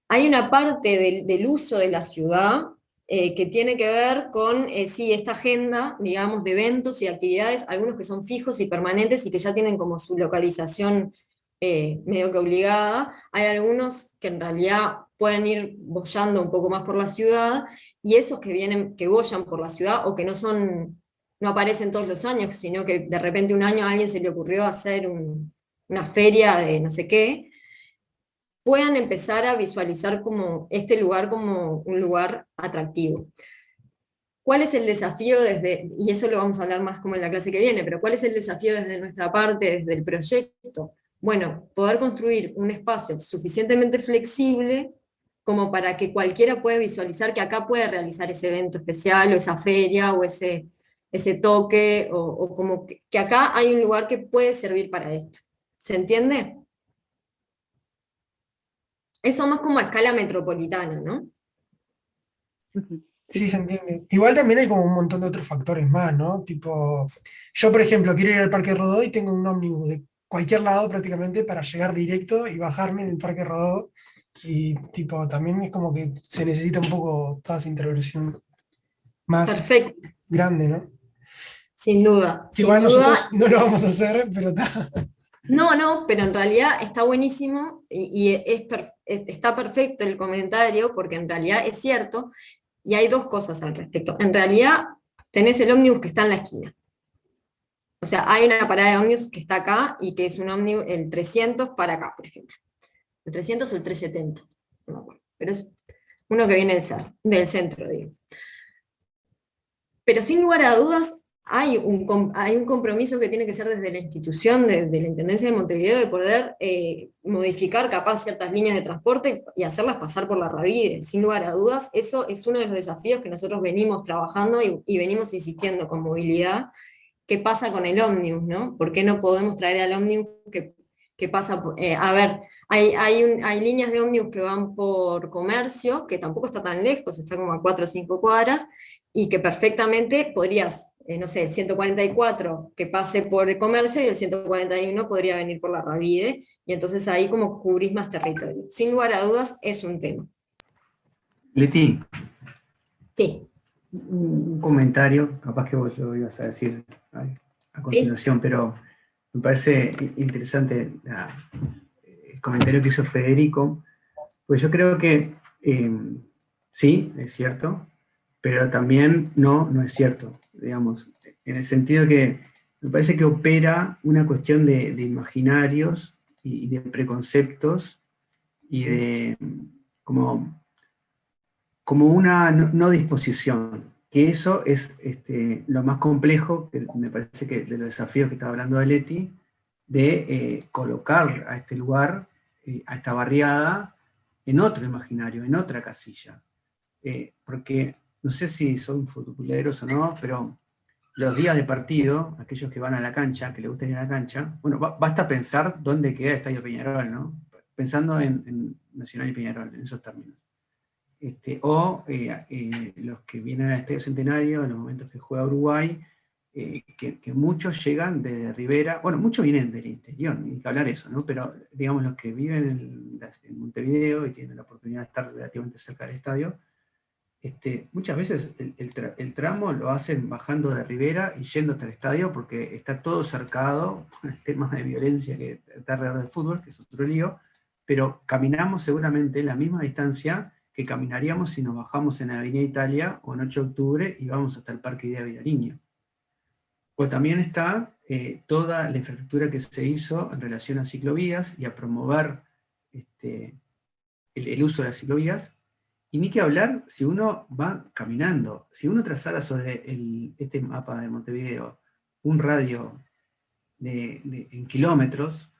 hay una parte del uso de la ciudad que tiene que ver con, sí, esta agenda, digamos, de eventos y actividades, algunos que son fijos y permanentes y que ya tienen como su localización medio que obligada. Hay algunos que en realidad pueden ir boyando un poco más por la ciudad, y esos que vienen, que boyan por la ciudad o que no aparecen todos los años, sino que de repente un año a alguien se le ocurrió hacer una feria de no sé qué, puedan empezar a visualizar como este lugar como un lugar atractivo. ¿Cuál es el desafío y eso lo vamos a hablar más como en la clase que viene, pero cuál es el desafío desde nuestra parte, desde el proyecto? Bueno, poder construir un espacio suficientemente flexible como para que cualquiera pueda visualizar que acá puede realizar ese evento especial o esa feria o ese toque, o como que acá hay un lugar que puede servir para esto. ¿Se entiende? Eso más como a escala metropolitana, ¿no? Ujú. Sí, Sí, se sí. entiende. Igual también hay como un montón de otros factores más, ¿no? Tipo, yo por ejemplo quiero ir al Parque Rodó y tengo un ómnibus de cualquier lado prácticamente para llegar directo y bajarme en el Parque Rodó. Y tipo, también es como que se necesita un poco toda esa intervención más Perfecto, grande, ¿no? sin duda, Que sin igual duda. nosotros no lo vamos a hacer, pero está. No, no, pero en realidad está buenísimo y está perfecto el comentario, porque en realidad es cierto, y hay dos cosas al respecto. En realidad tenés el ómnibus que está en la esquina. O sea, hay una parada de ómnibus que está acá y que es un ómnibus, el 300 para acá, por ejemplo. El 300 o el 370, no me acuerdo, pero es uno que viene del centro, digo. Pero sin lugar a dudas, hay un compromiso que tiene que ser desde la institución, de la Intendencia de Montevideo, de poder modificar capaz ciertas líneas de transporte y hacerlas pasar por la Ravide. Sin lugar a dudas, eso es uno de los desafíos que nosotros venimos trabajando y venimos insistiendo con movilidad. ¿Qué pasa con el ómnibus, no? ¿Por qué no podemos traer al ómnibus que pasa por, a ver, hay líneas de ómnibus que van por Comercio, que tampoco está tan lejos, está como a 4 o 5 cuadras, y que perfectamente podrías, no sé, el 144 que pase por el Comercio y el 141 podría venir por la Ravide, y entonces ahí como cubrís más territorio. Sin lugar a dudas, es un tema. Leti, Sí. un comentario, capaz que vos lo ibas a decir. Ay, a continuación, pero me parece interesante el comentario que hizo Federico, pues yo creo que sí, es cierto, pero también no es cierto, digamos, en el sentido que me parece que opera una cuestión de imaginarios y de preconceptos y de como una no disposición, que eso es lo más complejo, que me parece que de los desafíos que estaba hablando de Leti, de colocar a este lugar, a esta barriada, en otro imaginario, en otra casilla. Porque no sé si son futboleros o no, pero los días de partido, aquellos que van a la cancha, que les gusta ir a la cancha, bueno, basta pensar dónde queda el Estadio Peñarol, ¿no? Pensando en Nacional y Peñarol, en esos términos. Los que vienen al Estadio Centenario, en los momentos que juega Uruguay, que muchos llegan desde Rivera, bueno, muchos vienen del interior, ni que hablar eso, ¿no? Pero digamos los que viven en Montevideo y tienen la oportunidad de estar relativamente cerca del estadio, muchas veces el tramo lo hacen bajando de Rivera y yendo hasta el estadio porque está todo cercado por el tema de violencia que está alrededor del fútbol, que es otro lío, pero caminamos seguramente la misma distancia que caminaríamos si nos bajamos en la Avenida Italia o en 8 de octubre y vamos hasta el Parque Idea Vilariño. O también está toda la infraestructura que se hizo en relación a ciclovías y a promover el uso de las ciclovías. Y ni que hablar si uno va caminando. Si uno trazara sobre este mapa de Montevideo un radio en kilómetros,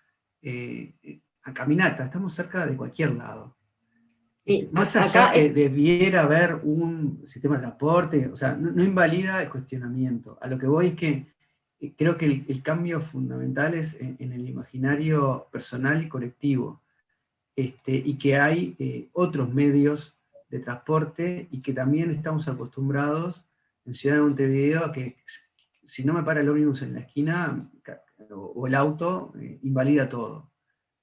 a caminata, estamos cerca de cualquier lado. Sí, Más allá que debiera haber un sistema de transporte, o sea, no invalida el cuestionamiento. A lo que voy es que creo que el cambio fundamental es en el imaginario personal y colectivo, y que hay otros medios de transporte y que también estamos acostumbrados en Ciudad de Montevideo a que si no me para el ómnibus en la esquina o el auto, invalida todo.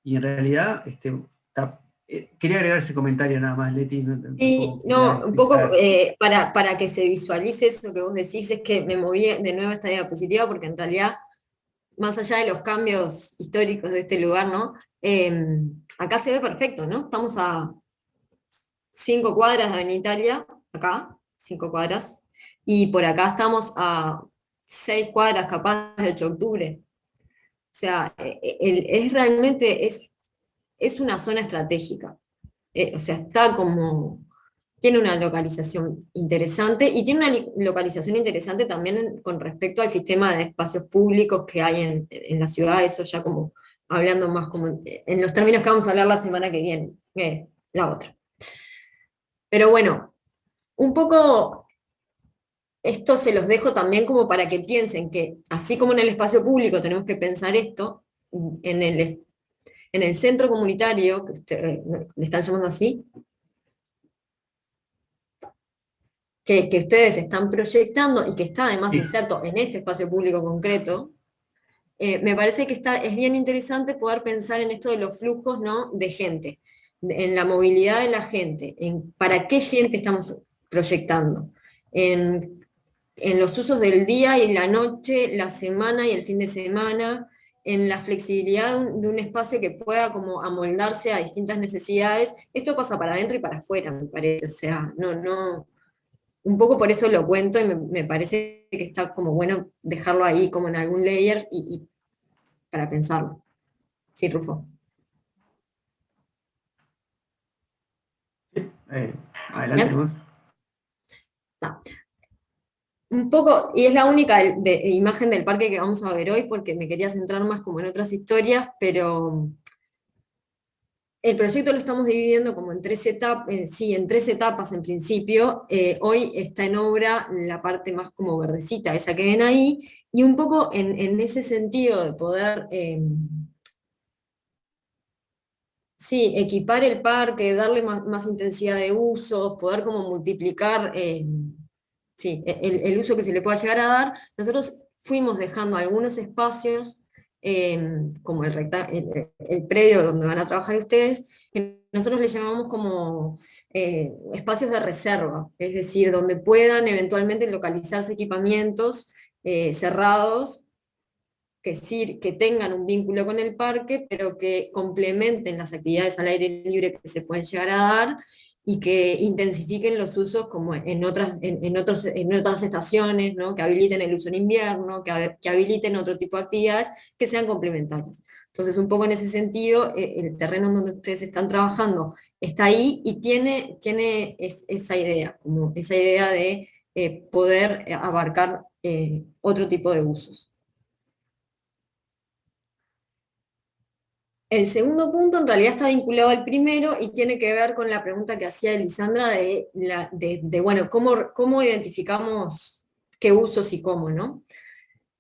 Y en realidad, quería agregar ese comentario nada más, Leti. Sí, no, un poco para que se visualice eso que vos decís, es que me moví de nuevo a esta diapositiva, porque en realidad, más allá de los cambios históricos de este lugar, ¿no? Acá se ve perfecto, ¿no? Estamos a 5 cuadras de Avenida Italia, acá, 5 cuadras, y por acá estamos a 6 cuadras capaz de 8 de octubre. O sea, es realmente, es una zona estratégica. O sea, está como, tiene una localización interesante, y tiene una localización interesante también con respecto al sistema de espacios públicos que hay en la ciudad, eso ya como hablando más como en los términos que vamos a hablar la semana que viene, la otra. Pero bueno, un poco esto se los dejo también como para que piensen que, así como en el espacio público tenemos que pensar esto, en el centro comunitario, que ustedes le están llamando así, que ustedes están proyectando y que está además inserto en este espacio público concreto, me parece que es bien interesante poder pensar en esto de los flujos, ¿no? De gente, en la movilidad de la gente, en para qué gente estamos proyectando, en los usos del día y la noche, la semana y el fin de semana, en la flexibilidad de un espacio que pueda como amoldarse a distintas necesidades. Esto pasa para adentro y para afuera, me parece, o sea, un poco por eso lo cuento, y me parece que está como bueno dejarlo ahí como en algún layer y para pensarlo. Sí, Rufo. Adelante, vos. No. Un poco, y es la única imagen del parque que vamos a ver hoy, porque me quería centrar más como en otras historias, pero el proyecto lo estamos dividiendo como en 3 etapas, sí, en 3 etapas en principio. Hoy está en obra la parte más como verdecita, esa que ven ahí, y un poco en ese sentido de poder, sí, equipar el parque, darle más intensidad de uso, poder como multiplicar sí, el uso que se le pueda llegar a dar. Nosotros fuimos dejando algunos espacios, como el predio donde van a trabajar ustedes, que nosotros le llamamos como espacios de reserva, es decir, donde puedan eventualmente localizarse equipamientos cerrados, que tengan un vínculo con el parque, pero que complementen las actividades al aire libre que se pueden llegar a dar y que intensifiquen los usos como en otras estaciones, ¿no? Que habiliten el uso en invierno, que habiliten otro tipo de actividades que sean complementarias. Entonces, un poco en ese sentido, el terreno en donde ustedes están trabajando está ahí y tiene esa idea, como esa idea de poder abarcar otro tipo de usos. El segundo punto en realidad está vinculado al primero y tiene que ver con la pregunta que hacía Elisandra bueno, ¿cómo identificamos qué usos y cómo, ¿no?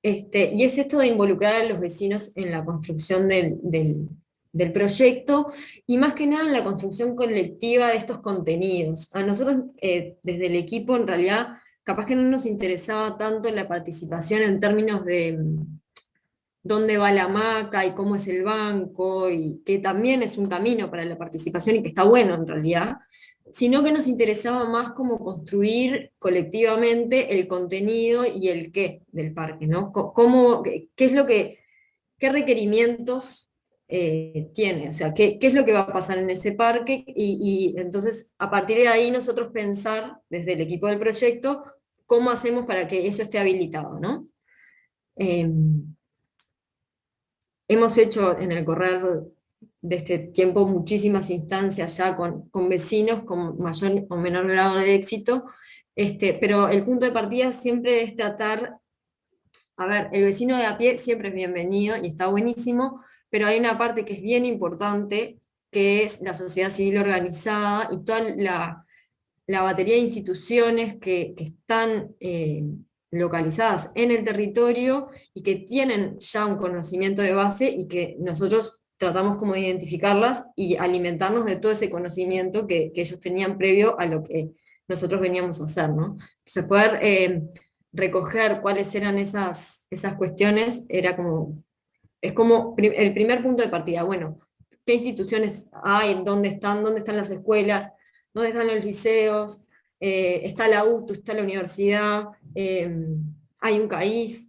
Y es esto de involucrar a los vecinos en la construcción del proyecto y más que nada en la construcción colectiva de estos contenidos. A nosotros, desde el equipo, en realidad, capaz que no nos interesaba tanto la participación en términos de dónde va la hamaca y cómo es el banco, y que también es un camino para la participación y que está bueno en realidad, sino que nos interesaba más cómo construir colectivamente el contenido y el qué del parque, ¿no? ¿Qué es qué requerimientos tiene? O sea, qué es lo que va a pasar en ese parque? Y entonces, a partir de ahí, nosotros pensar, desde el equipo del proyecto, cómo hacemos para que eso esté habilitado, ¿no? Hemos hecho en el correr de este tiempo muchísimas instancias ya con vecinos con mayor o menor grado de éxito, pero el punto de partida siempre es tratar, a ver, el vecino de a pie siempre es bienvenido y está buenísimo, pero hay una parte que es bien importante, que es la sociedad civil organizada y toda la batería de instituciones que están localizadas en el territorio y que tienen ya un conocimiento de base y que nosotros tratamos como de identificarlas y alimentarnos de todo ese conocimiento que ellos tenían previo a lo que nosotros veníamos a hacer, ¿no? Entonces poder recoger cuáles eran esas cuestiones es como el primer punto de partida. Bueno, ¿qué instituciones hay? ¿Dónde están las escuelas? ¿Dónde están los liceos? Está la UTU, está la universidad, hay un CAIF,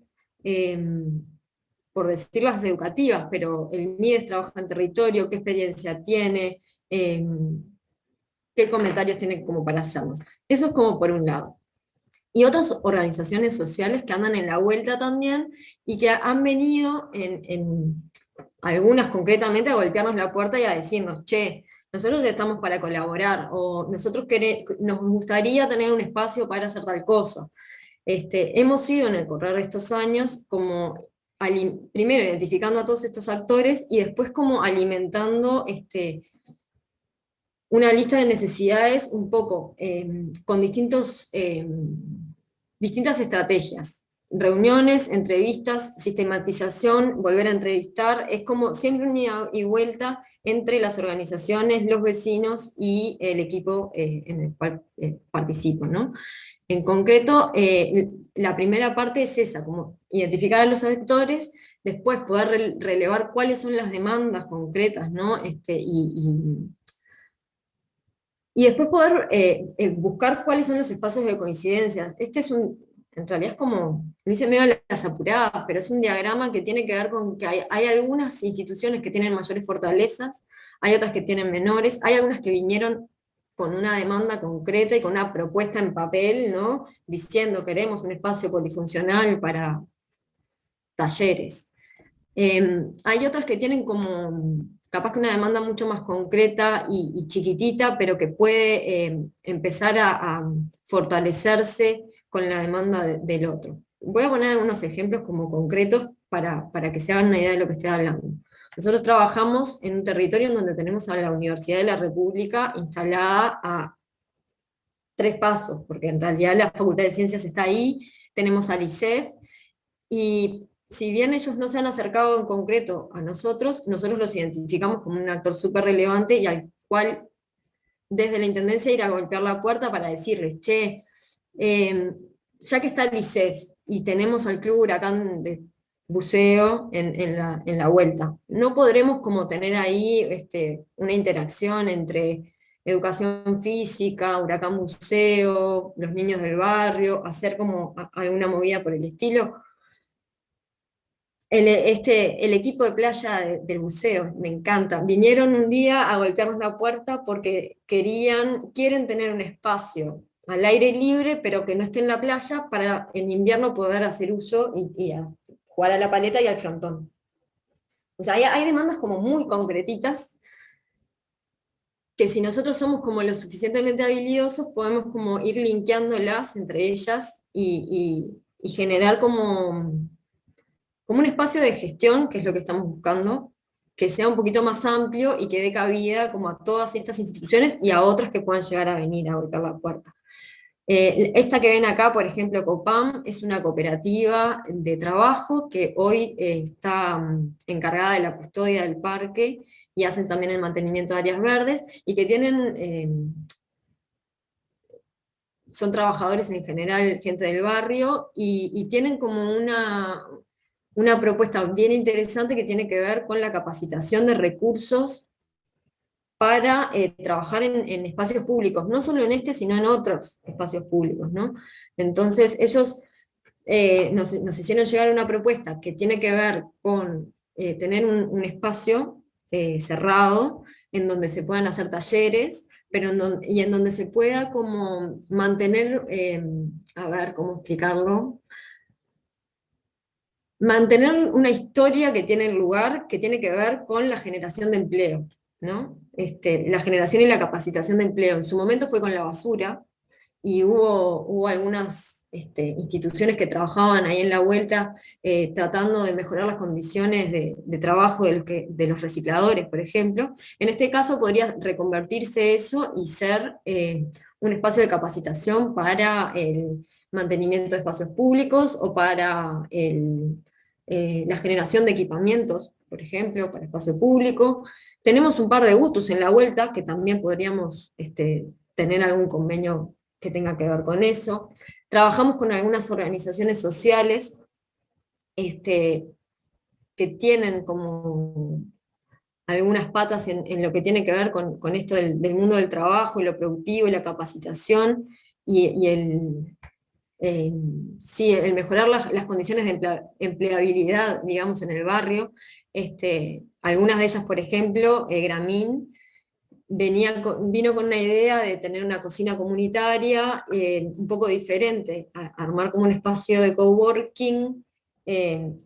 por decir las educativas, pero el MIDES trabaja en territorio, qué experiencia tiene, qué comentarios tiene como para hacernos. Eso es como por un lado. Y otras organizaciones sociales que andan en la vuelta también y que han venido algunas concretamente a golpearnos la puerta y a decirnos, che, nosotros estamos para colaborar, o nos gustaría tener un espacio para hacer tal cosa. Hemos ido en el correr de estos años como primero identificando a todos estos actores y después como alimentando una lista de necesidades un poco con distintas estrategias. Reuniones, entrevistas, sistematización, volver a entrevistar, es como siempre una ida y vuelta entre las organizaciones, los vecinos y el equipo en el cual participo, ¿no? En concreto, la primera parte es esa, como identificar a los actores, después poder relevar cuáles son las demandas concretas, ¿no? Y después poder buscar cuáles son los espacios de coincidencia. En realidad es como, me dice medio las apuradas, pero es un diagrama que tiene que ver con que hay algunas instituciones que tienen mayores fortalezas, hay otras que tienen menores, hay algunas que vinieron con una demanda concreta y con una propuesta en papel, ¿no? Diciendo queremos un espacio polifuncional para talleres. Hay otras que tienen como, capaz que una demanda mucho más concreta y chiquitita, pero que puede empezar a fortalecerse con la demanda del otro. Voy a poner unos ejemplos como concretos para que se hagan una idea de lo que estoy hablando. Nosotros trabajamos en un territorio en donde tenemos a la Universidad de la República instalada a 3 pasos, porque en realidad la Facultad de Ciencias está ahí, tenemos al ICEF, y si bien ellos no se han acercado en concreto a nosotros los identificamos como un actor súper relevante y al cual desde la Intendencia ir a golpear la puerta para decirles, che, ya que está el ICEF y tenemos al Club Huracán de buceo en la vuelta, ¿no podremos como tener ahí una interacción entre educación física, Huracán Buceo, los niños del barrio, hacer como alguna movida por el estilo? el equipo de playa del buceo, me encanta. Vinieron un día a golpearnos la puerta porque quieren tener un espacio al aire libre, pero que no esté en la playa, para en invierno poder hacer uso y jugar a la paleta y al frontón. O sea, hay demandas como muy concretitas, que si nosotros somos como lo suficientemente habilidosos, podemos como ir linkeándolas entre ellas y generar como un espacio de gestión, que es lo que estamos buscando, que sea un poquito más amplio y que dé cabida como a todas estas instituciones y a otras que puedan llegar a venir a golpear la puerta. Esta que ven acá, por ejemplo, COPAM, es una cooperativa de trabajo que hoy está encargada de la custodia del parque y hacen también el mantenimiento de áreas verdes, y que son trabajadores en general, gente del barrio, y tienen como una propuesta bien interesante que tiene que ver con la capacitación de recursos para trabajar en espacios públicos, no solo en este, sino en otros espacios públicos, ¿no? Entonces ellos nos hicieron llegar una propuesta que tiene que ver con tener un espacio cerrado, en donde se puedan hacer talleres, pero y en donde se pueda como mantener, a ver cómo explicarlo, mantener una historia que tiene lugar, que tiene que ver con la generación de empleo, ¿no? La generación y la capacitación de empleo. En su momento fue con la basura, y hubo algunas instituciones que trabajaban ahí en la vuelta tratando de mejorar las condiciones de trabajo de los recicladores, por ejemplo. En este caso podría reconvertirse eso y ser un espacio de capacitación para el mantenimiento de espacios públicos, o para la generación de equipamientos, por ejemplo, para espacio público. Tenemos un par de UTUs en la vuelta que también podríamos tener algún convenio que tenga que ver con eso. Trabajamos con algunas organizaciones sociales que tienen como algunas patas en lo que tiene que ver con esto del mundo del trabajo y lo productivo y la capacitación, y el mejorar las condiciones de empleabilidad, digamos, en el barrio. Algunas de ellas, por ejemplo, Gramín, vino con una idea de tener una cocina comunitaria un poco diferente, armar como un espacio de coworking,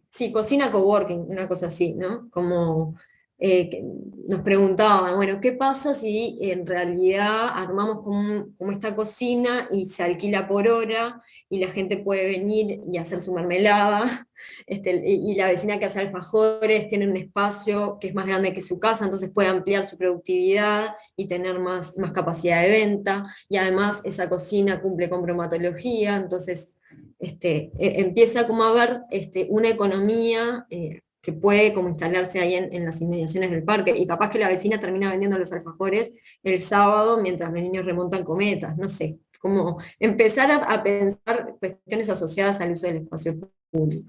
sí, cocina coworking, una cosa así, ¿no? Como que nos preguntaban, bueno, ¿qué pasa si en realidad armamos como esta cocina y se alquila por hora y la gente puede venir y hacer su mermelada? Y la vecina que hace alfajores tiene un espacio que es más grande que su casa, entonces puede ampliar su productividad y tener más capacidad de venta, y además esa cocina cumple con bromatología, entonces empieza como a haber una economía que puede como instalarse ahí en las inmediaciones del parque, y capaz que la vecina termina vendiendo los alfajores el sábado mientras los niños remontan cometas, no sé, como empezar a pensar cuestiones asociadas al uso del espacio público.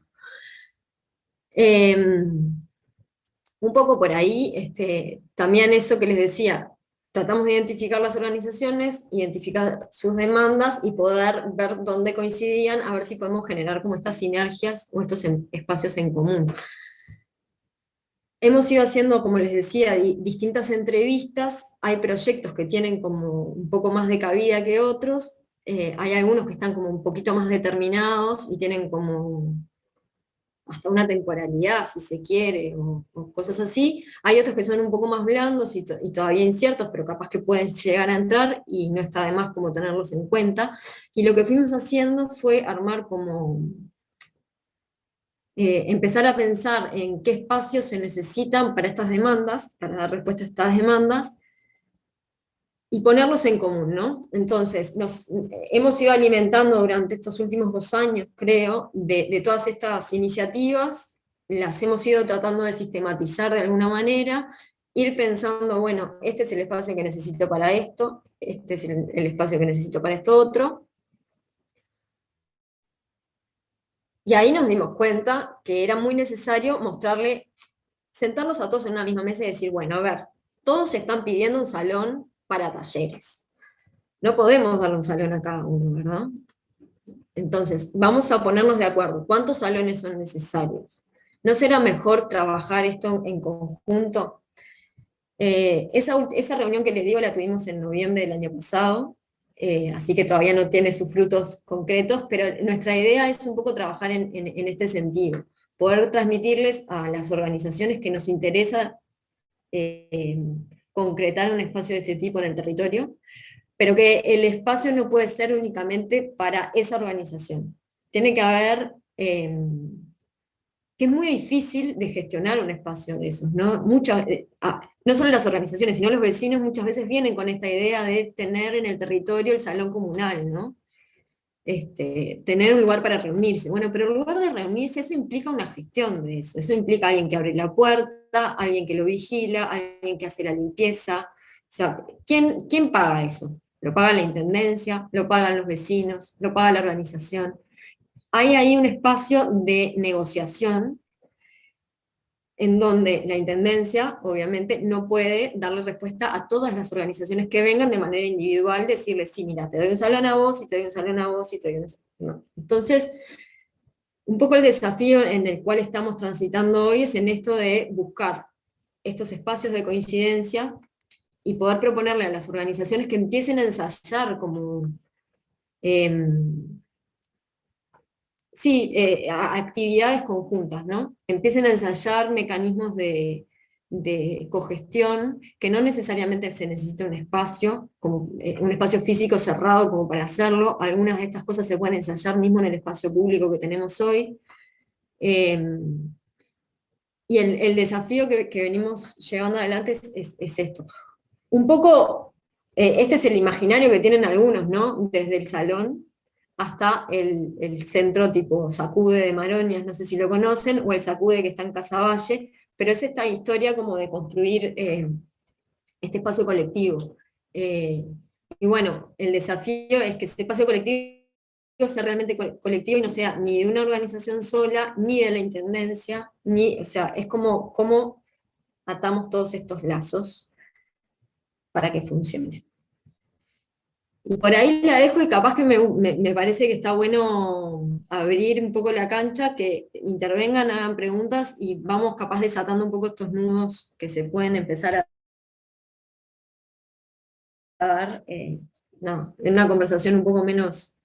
Un poco por ahí, también eso que les decía, tratamos de identificar las organizaciones, identificar sus demandas y poder ver dónde coincidían, a ver si podemos generar como estas sinergias o estos espacios en común. Hemos ido haciendo, como les decía, distintas entrevistas. Hay proyectos que tienen como un poco más de cabida que otros, hay algunos que están como un poquito más determinados y tienen como hasta una temporalidad, si se quiere, o cosas así. Hay otros que son un poco más blandos y todavía inciertos, pero capaz que pueden llegar a entrar, y no está de más como tenerlos en cuenta. Y lo que fuimos haciendo fue armar como empezar a pensar en qué espacios se necesitan para estas demandas, para dar respuesta a estas demandas, y ponerlos en común, ¿no? Entonces, hemos ido alimentando durante estos últimos 2 años, creo, de todas estas iniciativas, las hemos ido tratando de sistematizar de alguna manera, ir pensando, bueno, este es el espacio que necesito para esto, este es el espacio que necesito para esto otro. Y ahí nos dimos cuenta que era muy necesario sentarlos a todos en una misma mesa y decir, bueno, a ver, todos están pidiendo un salón para talleres. No podemos darle un salón a cada uno, ¿verdad? Entonces, vamos a ponernos de acuerdo. ¿Cuántos salones son necesarios? ¿No será mejor trabajar esto en conjunto? Esa reunión que les digo la tuvimos en noviembre del año pasado, así que todavía no tiene sus frutos concretos, pero nuestra idea es un poco trabajar en este sentido, poder transmitirles a las organizaciones que nos interesa concretar un espacio de este tipo en el territorio, pero que el espacio no puede ser únicamente para esa organización. Tiene que haber, que es muy difícil de gestionar un espacio de esos, ¿no? No solo las organizaciones, sino los vecinos muchas veces vienen con esta idea de tener en el territorio el salón comunal, ¿no? Tener un lugar para reunirse. Bueno, pero el lugar de reunirse, eso implica una gestión de eso. Eso implica alguien que abre la puerta, alguien que lo vigila, alguien que hace la limpieza. O sea, ¿quién paga eso? Lo paga la intendencia, lo pagan los vecinos, lo paga la organización. Hay ahí un espacio de negociación en donde la intendencia, obviamente, no puede darle respuesta a todas las organizaciones que vengan de manera individual, decirles, sí, mira, te doy un salón a vos, y te doy un salón a vos, y te doy un salón. No. Entonces, un poco el desafío en el cual estamos transitando hoy es en esto de buscar estos espacios de coincidencia y poder proponerle a las organizaciones que empiecen a ensayar como... sí, actividades conjuntas, ¿no? Empiecen a ensayar mecanismos de cogestión, que no necesariamente se necesita un espacio, como un espacio físico cerrado como para hacerlo. Algunas de estas cosas se pueden ensayar mismo en el espacio público que tenemos hoy. Y el desafío que venimos llevando adelante es esto. Un poco, este es el imaginario que tienen algunos, ¿no? Desde el salón hasta el centro tipo Sacude de Maronias, no sé si lo conocen, o el Sacude que está en Casaballe, pero es esta historia como de construir este espacio colectivo. Y bueno, el desafío es que ese espacio colectivo sea realmente colectivo y no sea ni de una organización sola, ni de la intendencia, o sea, es como cómo atamos todos estos lazos para que funcione. Y por ahí la dejo y capaz que me parece que está bueno abrir un poco la cancha, que intervengan, hagan preguntas y vamos capaz desatando un poco estos nudos que se pueden empezar a dar no, en una conversación un poco menos...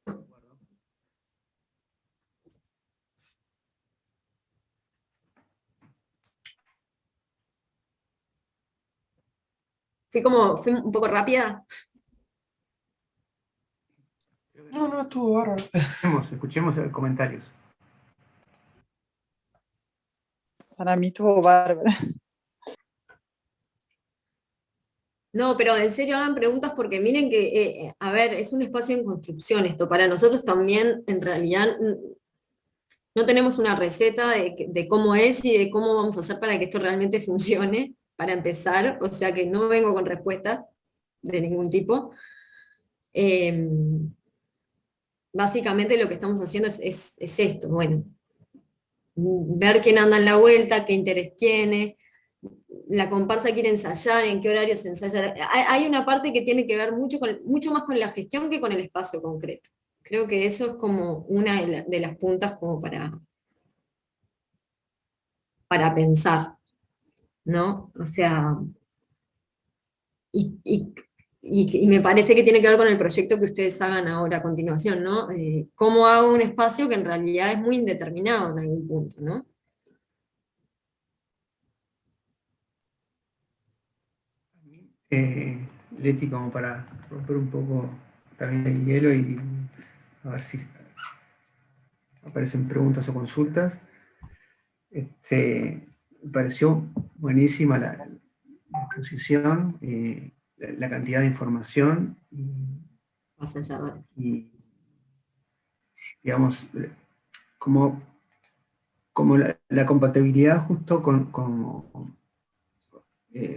Fui un poco rápida. No, estuvo bárbaro. Escuchemos comentarios. Para mí estuvo bárbaro. No, pero en serio hagan preguntas porque miren que, a ver, es un espacio en construcción esto. Para nosotros también, en realidad, no tenemos una receta de cómo es y de cómo vamos a hacer para que esto realmente funcione, para empezar. O sea que no vengo con respuestas de ningún tipo. Básicamente lo que estamos haciendo es esto, bueno, ver quién anda en la vuelta, qué interés tiene, la comparsa quiere ensayar, en qué horario se ensaya. Hay una parte que tiene que ver mucho más con la gestión que con el espacio concreto. Creo que eso es como una de las puntas como para pensar, ¿no? O sea, y me parece que tiene que ver con el proyecto que ustedes hagan ahora a continuación, ¿no? ¿Cómo hago un espacio que en realidad es muy indeterminado en algún punto, ¿no? Leti, como para romper un poco también el hielo y a ver si aparecen preguntas o consultas. Me pareció buenísima la exposición, la cantidad de información Más allá de... y digamos, como la compatibilidad justo con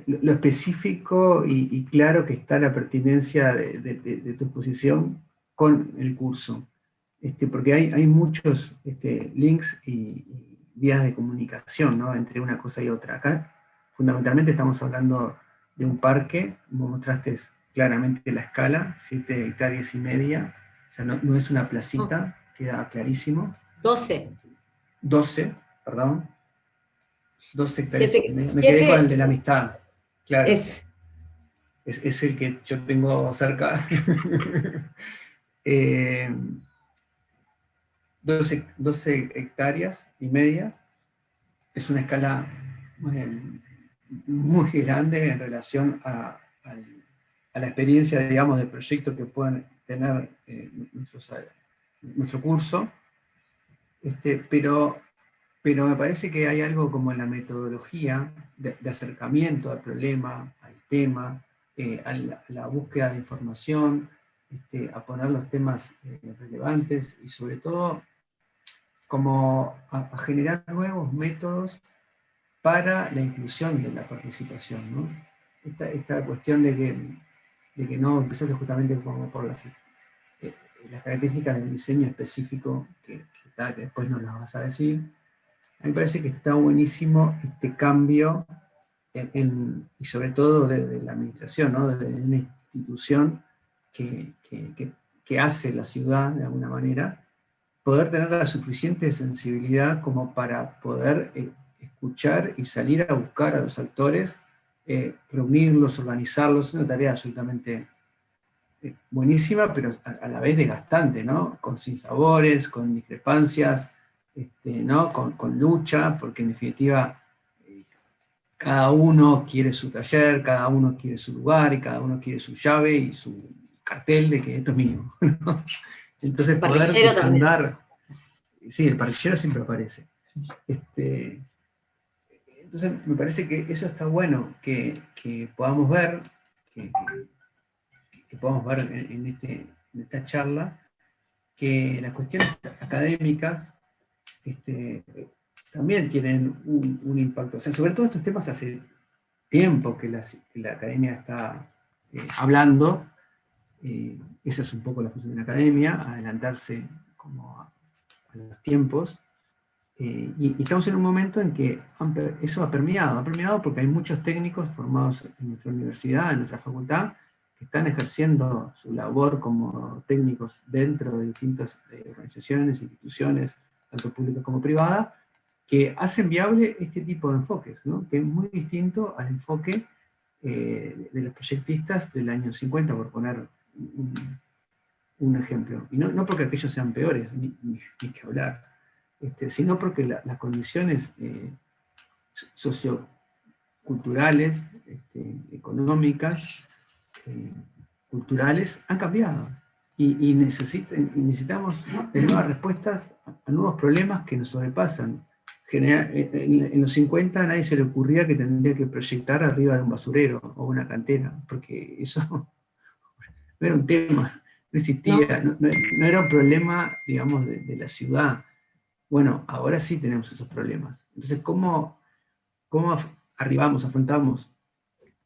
lo específico y claro que está la pertinencia de tu exposición con el curso. Porque hay muchos links y vías de comunicación, ¿no?, entre una cosa y otra. Acá, fundamentalmente, estamos hablando de un parque, como mostraste claramente la escala, 7,5 hectáreas, o sea, no es una placita, queda clarísimo. 12. 12, perdón. 2 hectáreas y media. Me 7 quedé con el de la amistad, claro. es. Es el que yo tengo cerca. 12 hectáreas y media. Es una escala muy grande en relación a la experiencia, digamos, de proyecto que pueden tener nuestro curso. Pero me parece que hay algo como en la metodología de acercamiento al problema, al tema, a la búsqueda de información, a poner los temas relevantes y sobre todo como a generar nuevos métodos para la inclusión de la participación, ¿no? Esta cuestión de que no empezaste justamente como por las características del diseño específico, que después nos las vas a decir. A mí me parece que está buenísimo este cambio, y sobre todo desde la administración, ¿no? Desde una institución que hace la ciudad, de alguna manera, poder tener la suficiente sensibilidad como para poder escuchar y salir a buscar a los actores, reunirlos, organizarlos. Es una tarea absolutamente buenísima, pero a la vez desgastante, ¿no? Con sinsabores, con discrepancias, ¿no? Con lucha, porque en definitiva cada uno quiere su taller, cada uno quiere su lugar, y cada uno quiere su llave y su cartel de que esto es mío, ¿no? Entonces poder desandar, sí, el parrillero siempre aparece. Entonces me parece que eso está bueno, que podamos ver, que podamos ver en esta charla, que las cuestiones académicas también tienen un impacto. O sea, sobre todo estos temas hace tiempo que la academia está hablando. Esa es un poco la función de la academia, adelantarse como a los tiempos. Y estamos en un momento en que eso ha permeado porque hay muchos técnicos formados en nuestra universidad, en nuestra facultad, que están ejerciendo su labor como técnicos dentro de distintas organizaciones, instituciones, tanto públicas como privadas, que hacen viable este tipo de enfoques, ¿no? Que es muy distinto al enfoque de los proyectistas del año 50, por poner un ejemplo. Y no porque aquellos sean peores, ni que hablar, sino porque las condiciones socioculturales, económicas, culturales, han cambiado. Y necesitamos de nuevas respuestas a nuevos problemas que nos sobrepasan. En los 50 a nadie se le ocurría que tendría que proyectar arriba de un basurero o una cantera, porque eso no era un tema, no existía, no era un problema, digamos, de la ciudad. Bueno, ahora sí tenemos esos problemas. Entonces, ¿cómo afrontamos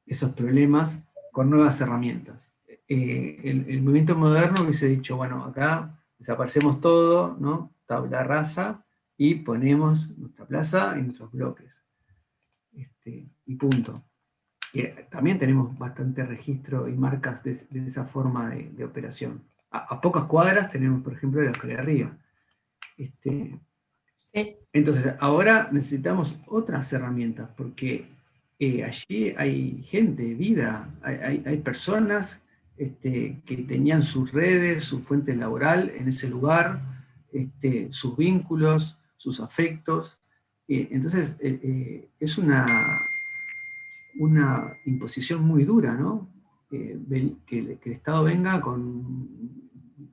esos problemas con nuevas herramientas? El movimiento moderno hubiese dicho, bueno, acá desaparecemos todo, ¿no? Tabla rasa, y ponemos nuestra plaza y nuestros bloques. Y punto. Que también tenemos bastante registro y marcas de esa forma de operación. A pocas cuadras tenemos, por ejemplo, la escalera arriba. Entonces, ahora necesitamos otras herramientas, porque allí hay gente, vida, hay personas que tenían sus redes, su fuente laboral en ese lugar, sus vínculos, sus afectos. Entonces, es una imposición muy dura, ¿no? Que el Estado venga con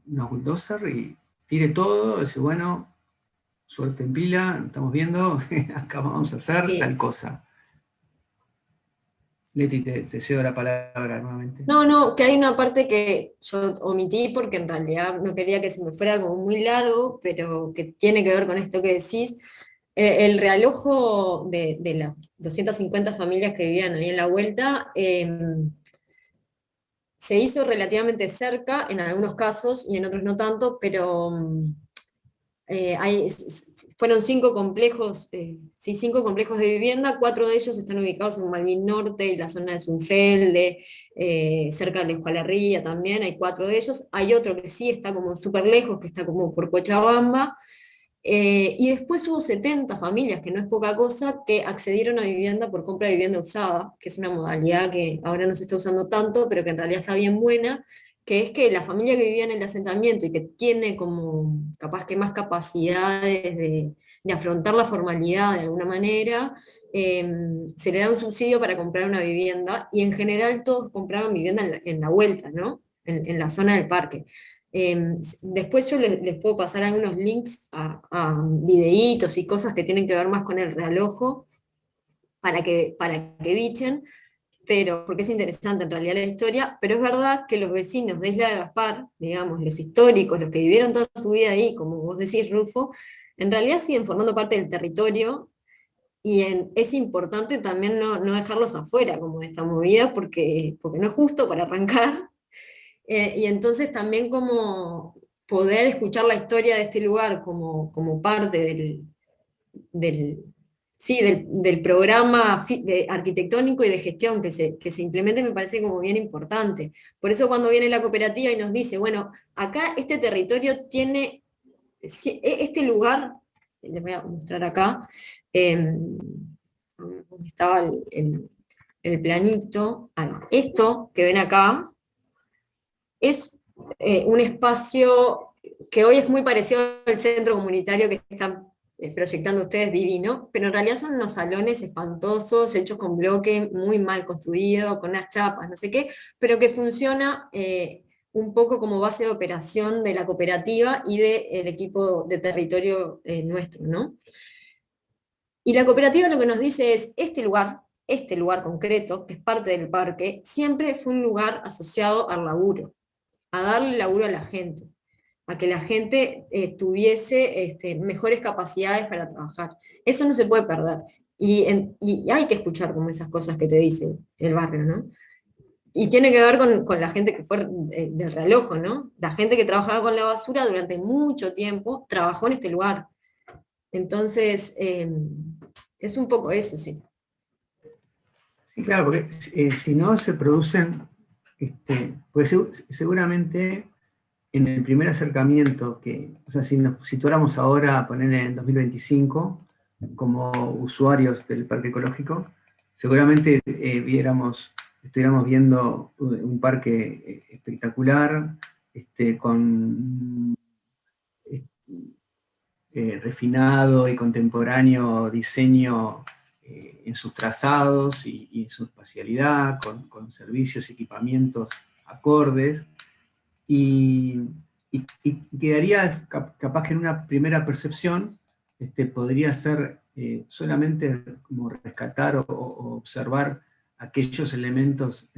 unos bulldozer y tire todo, dice, bueno, suerte en pila, estamos viendo, acá vamos a hacer tal cosa. Leti, te cedo la palabra nuevamente. No, que hay una parte que yo omití porque en realidad no quería que se me fuera como muy largo, pero que tiene que ver con esto que decís. El realojo de las 250 familias que vivían ahí en la vuelta se hizo relativamente cerca, en algunos casos, y en otros no tanto, pero fueron 5 complejos, 5 complejos de vivienda. 4 de ellos están ubicados en Malvin Norte y la zona de Zunfelde, cerca de la Escualerría también, hay 4 de ellos. Hay otro que sí está como súper lejos, que está como por Cochabamba, Y después hubo 70 familias, que no es poca cosa, que accedieron a vivienda por compra de vivienda usada, que es una modalidad que ahora no se está usando tanto, pero que en realidad está bien buena, que es que la familia que vivía en el asentamiento y que tiene como capaz que más capacidades de afrontar la formalidad de alguna manera, se le da un subsidio para comprar una vivienda, y en general todos compraron vivienda en la vuelta, ¿no? En la zona del parque. Después yo les puedo pasar algunos links a videitos y cosas que tienen que ver más con el realojo para que bichen, pero, porque es interesante en realidad la historia, pero es verdad que los vecinos de Isla de Gaspar, digamos, los históricos, los que vivieron toda su vida ahí, como vos decís, Rufo, en realidad siguen formando parte del territorio, y es importante también no dejarlos afuera como de esta movida, porque no es justo para arrancar. Y entonces también como poder escuchar la historia de este lugar como parte del, sí, del programa arquitectónico y de gestión que se implemente, me parece como bien importante. Por eso cuando viene la cooperativa y nos dice, bueno, acá este territorio tiene, este lugar, les voy a mostrar acá, donde estaba el planito, esto que ven acá, es un espacio que hoy es muy parecido al centro comunitario que están proyectando ustedes, divino, pero en realidad son unos salones espantosos, hechos con bloque, muy mal construido, con unas chapas, no sé qué, pero que funciona un poco como base de operación de la cooperativa y del equipo de territorio nuestro, ¿no? Y la cooperativa lo que nos dice es, este lugar concreto, que es parte del parque, siempre fue un lugar asociado al laburo, a darle laburo a la gente, a que la gente tuviese mejores capacidades para trabajar. Eso no se puede perder. Y hay que escuchar como esas cosas que te dice el barrio, ¿no? Y tiene que ver con la gente que fue del realojo, ¿no? La gente que trabajaba con la basura durante mucho tiempo trabajó en este lugar. Entonces, es un poco eso, sí. Sí, claro, porque si no se producen, pues seguramente en el primer acercamiento, o sea, si nos situáramos ahora a poner en 2025 como usuarios del parque ecológico, seguramente estuviéramos viendo un parque espectacular, con refinado y contemporáneo diseño en sus trazados y en su espacialidad, con servicios y equipamientos acordes, y quedaría capaz que en una primera percepción podría ser solamente como rescatar o observar aquellos elementos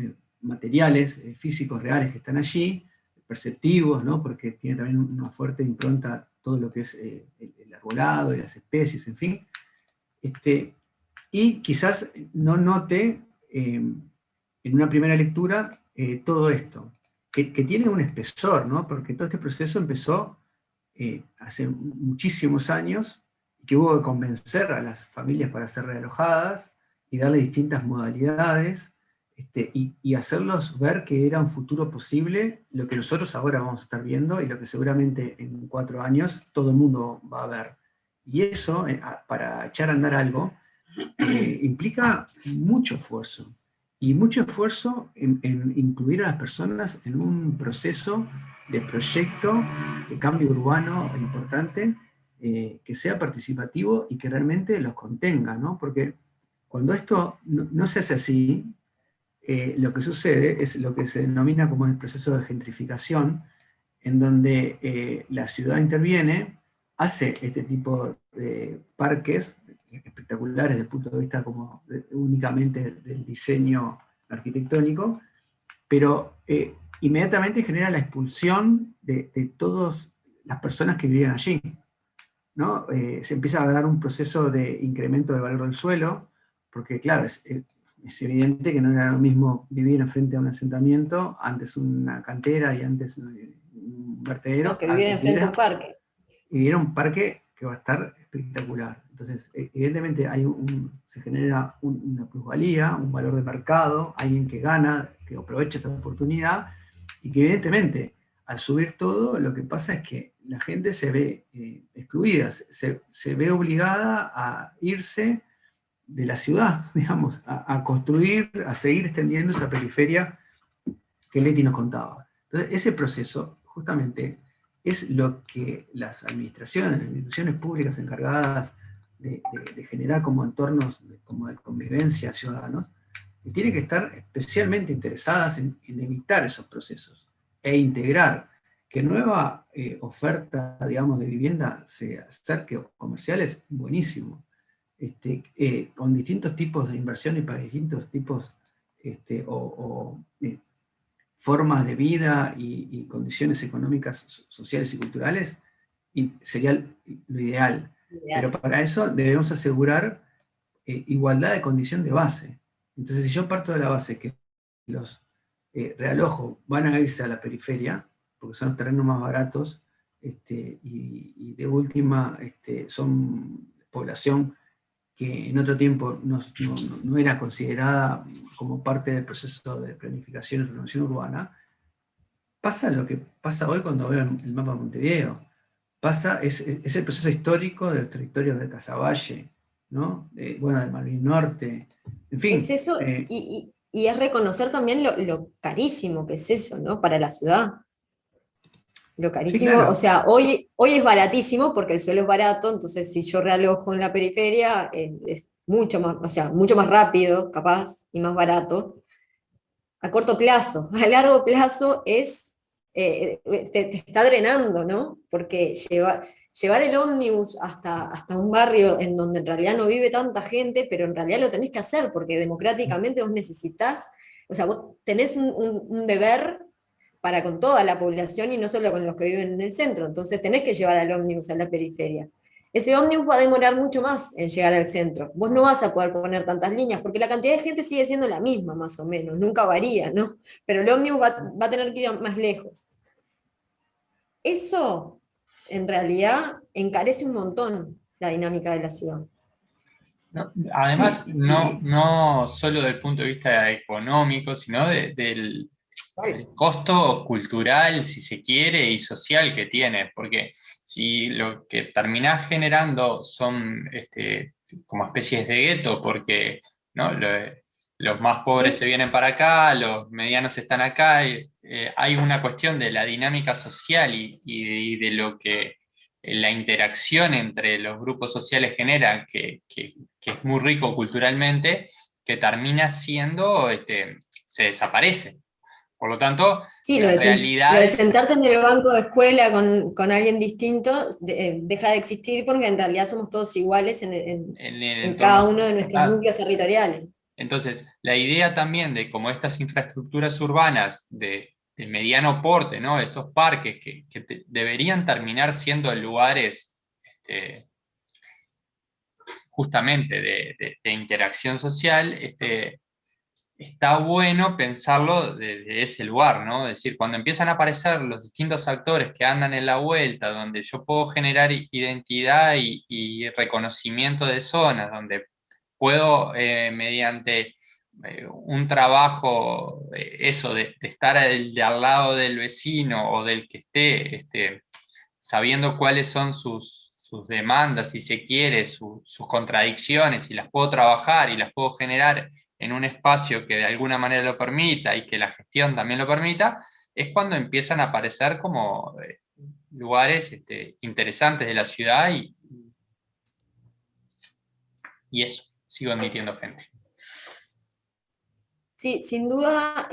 materiales, físicos, reales que están allí, perceptivos, ¿no? Porque tiene también una fuerte impronta todo lo que es el arbolado y las especies, en fin. Y quizás no note en una primera lectura todo esto, que tiene un espesor, ¿no? Porque todo este proceso empezó hace muchísimos años, y que hubo que convencer a las familias para ser realojadas y darle distintas modalidades, y hacerlos ver que era un futuro posible, lo que nosotros ahora vamos a estar viendo y lo que seguramente en 4 años todo el mundo va a ver. Y eso, para echar a andar algo, implica mucho esfuerzo. Y mucho esfuerzo en incluir a las personas en un proceso de proyecto de cambio urbano importante, que sea participativo y que realmente los contenga, ¿no? Porque cuando esto no se hace así, lo que sucede es lo que se denomina como el proceso de gentrificación, en donde la ciudad interviene, hace este tipo de parques espectaculares desde el punto de vista únicamente del diseño arquitectónico, pero inmediatamente genera la expulsión de todas las personas que vivían allí, ¿no? Se empieza a dar un proceso de incremento del valor del suelo, porque claro, es evidente que no era lo mismo vivir enfrente a un asentamiento, antes una cantera y antes un vertedero. No, que vivir enfrente a un parque. Y vivir un parque que va a estar espectacular. Entonces, evidentemente se genera una plusvalía, un valor de mercado, alguien que gana, que aprovecha esta oportunidad, y que evidentemente al subir todo, lo que pasa es que la gente se ve excluida, se ve obligada a irse de la ciudad, digamos, a construir, a seguir extendiendo esa periferia que Leti nos contaba. Entonces, ese proceso, justamente, es lo que las administraciones, las instituciones públicas encargadas de generar como entornos como de convivencia ciudadanos, tienen que estar especialmente interesadas en evitar esos procesos e integrar que nueva oferta, digamos, de vivienda se acerque a comerciales, buenísimo. Con distintos tipos de inversión y para distintos tipos formas de vida y condiciones económicas, sociales y culturales, y sería lo ideal. Pero para eso debemos asegurar igualdad de condición de base. Entonces, si yo parto de la base que los realojos van a irse a la periferia, porque son los terrenos más baratos, y de última son población que en otro tiempo no era considerada como parte del proceso de planificación y renovación urbana, pasa lo que pasa hoy cuando veo el mapa de Montevideo. Es el proceso histórico de los territorios de Casaballe, ¿no? De Malvin Norte, en fin. Es eso, y es reconocer también lo carísimo que es eso, ¿no? Para la ciudad. Lo carísimo, sí, claro. O sea, hoy es baratísimo porque el suelo es barato, entonces si yo realojo en la periferia es mucho más, o sea, mucho más rápido, capaz, y más barato. A corto plazo, a largo plazo te está drenando, ¿no? Porque llevar el ómnibus hasta un barrio en donde en realidad no vive tanta gente, pero en realidad lo tenés que hacer, porque democráticamente vos necesitas, o sea, vos tenés un deber para con toda la población y no solo con los que viven en el centro, entonces tenés que llevar al ómnibus a la periferia. Ese ómnibus va a demorar mucho más en llegar al centro. Vos no vas a poder poner tantas líneas, porque la cantidad de gente sigue siendo la misma, más o menos, nunca varía, ¿no? Pero el ómnibus va a tener que ir más lejos. Eso, en realidad, encarece un montón la dinámica de la ciudad. No, además, no solo del punto de vista económico, sino del costo cultural, si se quiere, y social que tiene, porque si lo que terminás generando son como especies de gueto, porque ¿no? Los más pobres se vienen para acá, los medianos están acá, hay una cuestión de la dinámica social y de lo que la interacción entre los grupos sociales genera, que es muy rico culturalmente, que termina siendo, se desaparece. Por lo tanto, sí, la realidad lo de sentarte en el banco de escuela con alguien distinto deja de existir porque en realidad somos todos iguales en cada uno de nuestros núcleos territoriales. Entonces, la idea también de como estas infraestructuras urbanas de mediano porte, ¿no? Estos parques que deberían terminar siendo lugares justamente de interacción social, está bueno pensarlo desde ese lugar, ¿no? Es decir, cuando empiezan a aparecer los distintos actores que andan en la vuelta, donde yo puedo generar identidad y reconocimiento de zonas, donde puedo, mediante un trabajo, eso de estar de al lado del vecino o del que esté, sabiendo cuáles son sus demandas, si se quiere, sus contradicciones, y las puedo trabajar y las puedo generar en un espacio que de alguna manera lo permita y que la gestión también lo permita, es cuando empiezan a aparecer como lugares interesantes de la ciudad y eso, sigo admitiendo gente. Sí, sin duda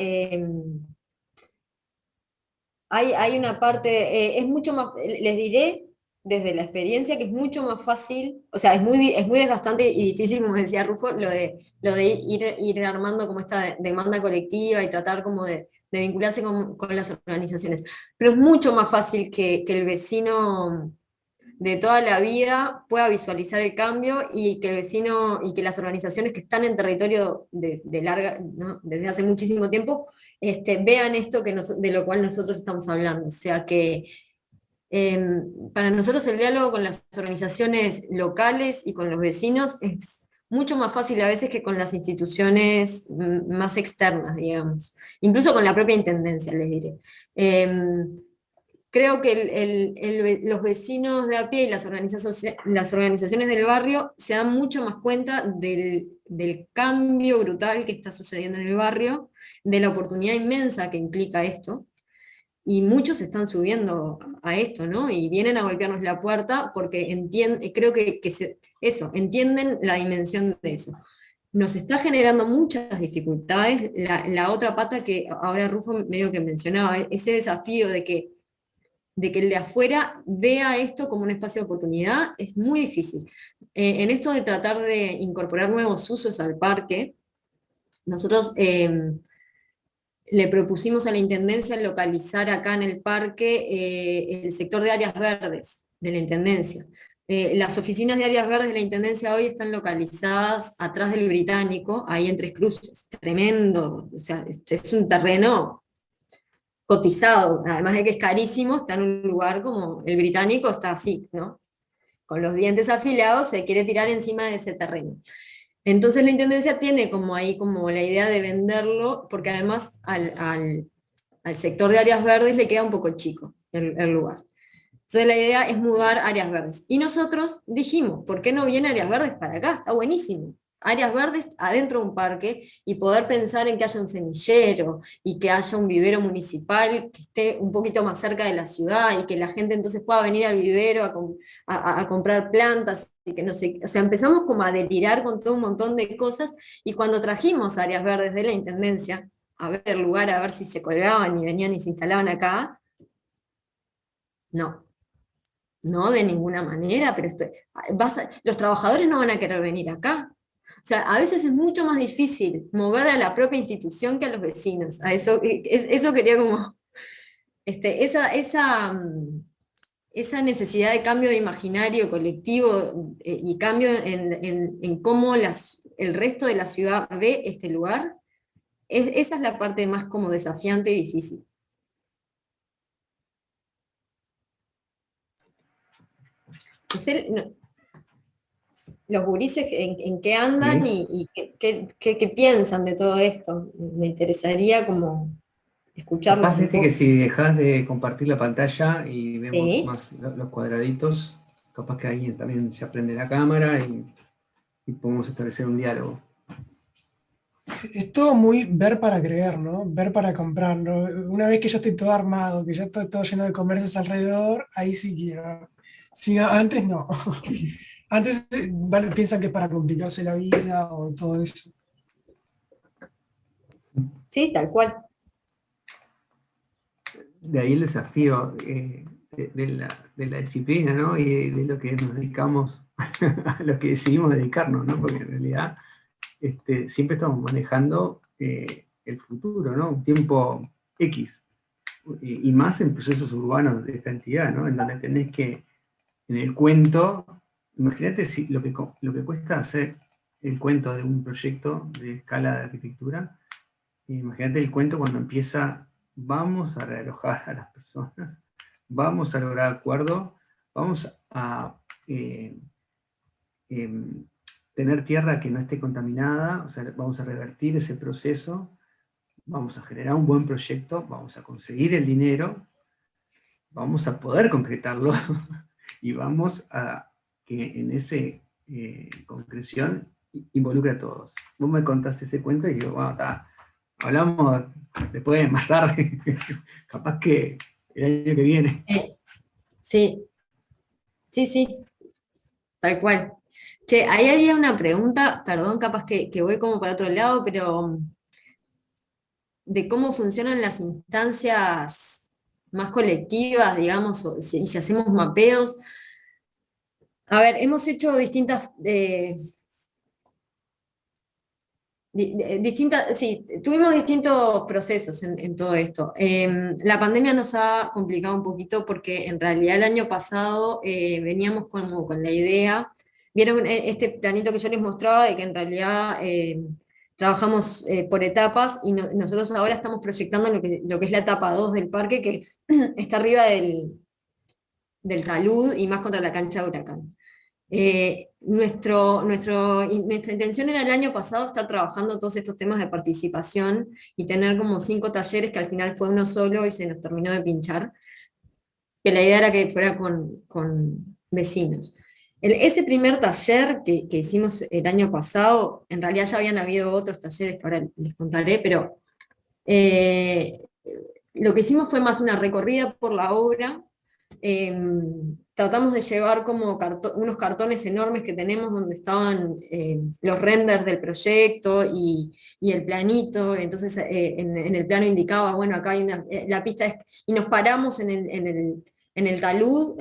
hay una parte, es mucho más, les diré desde la experiencia que es mucho más fácil, o sea, es muy desgastante y difícil, como decía Rufo, lo de ir armando como esta demanda colectiva y tratar como de vincularse con las organizaciones. Pero es mucho más fácil que el vecino de toda la vida pueda visualizar el cambio y que el vecino y que las organizaciones que están en territorio de larga, ¿no? Desde hace muchísimo tiempo, vean esto de lo cual nosotros estamos hablando. O sea que para nosotros el diálogo con las organizaciones locales y con los vecinos es mucho más fácil a veces que con las instituciones más externas, digamos. Incluso con la propia intendencia, les diré. creo que los vecinos de a pie y las organizaciones del barrio se dan mucho más cuenta del cambio brutal que está sucediendo en el barrio, de la oportunidad inmensa que implica esto, y muchos están subiendo a esto, ¿no? Y vienen a golpearnos la puerta porque creo que entienden la dimensión de eso. Nos está generando muchas dificultades. La otra pata que ahora Rufo medio que mencionaba, ese desafío de que el de afuera vea esto como un espacio de oportunidad, es muy difícil. En esto de tratar de incorporar nuevos usos al parque, nosotros le propusimos a la Intendencia localizar acá en el parque el sector de áreas verdes de la Intendencia. Las oficinas de áreas verdes de la Intendencia hoy están localizadas atrás del Británico, ahí en Tres Cruces. Tremendo, o sea, es un terreno cotizado, además de que es carísimo, está en un lugar como el Británico, está así, ¿no? Con los dientes afilados, se quiere tirar encima de ese terreno. Entonces la Intendencia tiene como ahí como la idea de venderlo, porque además al sector de áreas verdes le queda un poco chico el lugar. Entonces la idea es mudar áreas verdes. Y nosotros dijimos, ¿por qué no viene áreas verdes para acá? Está buenísimo. Áreas verdes adentro de un parque y poder pensar en que haya un semillero y que haya un vivero municipal que esté un poquito más cerca de la ciudad y que la gente entonces pueda venir al vivero a comprar plantas y que no sé, o sea, empezamos como a delirar con todo un montón de cosas y cuando trajimos áreas verdes de la Intendencia a ver el lugar, a ver si se colgaban y venían y se instalaban acá, no. No, de ninguna manera, pero los trabajadores no van a querer venir acá. O sea, a veces es mucho más difícil mover a la propia institución que a los vecinos. Eso quería como, esa necesidad de cambio de imaginario colectivo y cambio en cómo el resto de la ciudad ve este lugar, esa es la parte más como desafiante y difícil. No sé, los gurises en qué andan Sí. y qué piensan de todo esto. Me interesaría como escucharlos Capaz, un viste, que poco. si dejas de compartir la pantalla y vemos Sí. más los cuadraditos, capaz que ahí también se aprende la cámara y podemos establecer un diálogo. Sí, es todo muy ver para creer, ¿no? Ver para comprar, ¿no? Una vez que ya esté todo armado, que ya está todo lleno de comercios alrededor, ahí sí quiero. Si no, antes no. Antes piensan que es para complicarse la vida o todo eso. Sí, tal cual. De ahí el desafío de la disciplina, ¿no? Y de lo que nos dedicamos, a lo que decidimos dedicarnos, ¿no? Porque en realidad siempre estamos manejando el futuro, ¿no? Un tiempo X. Y más en procesos urbanos de esta entidad, ¿no? En donde tenés que, en el cuento, imagínate lo que cuesta hacer el cuento de un proyecto de escala de arquitectura. Imagínate el cuento cuando empieza, vamos a realojar a las personas, vamos a lograr acuerdo, vamos a tener tierra que no esté contaminada, o sea, vamos a revertir ese proceso, vamos a generar un buen proyecto, vamos a conseguir el dinero, vamos a poder concretarlo y vamos a que en esa concreción involucre a todos. Vos me contás ese cuento y digo, bueno, está. Hablamos después, más tarde, capaz que el año que viene. Sí, sí, sí, tal cual. Che, ahí había una pregunta, perdón, capaz que voy como para otro lado, pero de cómo funcionan las instancias más colectivas, digamos, y si hacemos mapeos. A ver, hemos hecho sí, tuvimos distintos procesos en todo esto. La pandemia nos ha complicado un poquito porque en realidad el año pasado veníamos como con la idea, vieron este planito que yo les mostraba de que en realidad trabajamos por etapas y nosotros ahora estamos proyectando lo que es la etapa 2 del parque que está arriba del talud y más contra la cancha de Huracán. Nuestra intención era el año pasado estar trabajando todos estos temas de participación y tener como 5 talleres que al final fue uno solo y se nos terminó de pinchar. que la idea era que fuera con vecinos. Ese primer taller que hicimos el año pasado, en realidad ya habían habido otros talleres que ahora les contaré, pero lo que hicimos fue más una recorrida por la obra. Tratamos de llevar como unos cartones enormes que tenemos donde estaban los renders del proyecto y el planito. Entonces en el plano indicaba, bueno, acá hay la pista y nos paramos en el talud.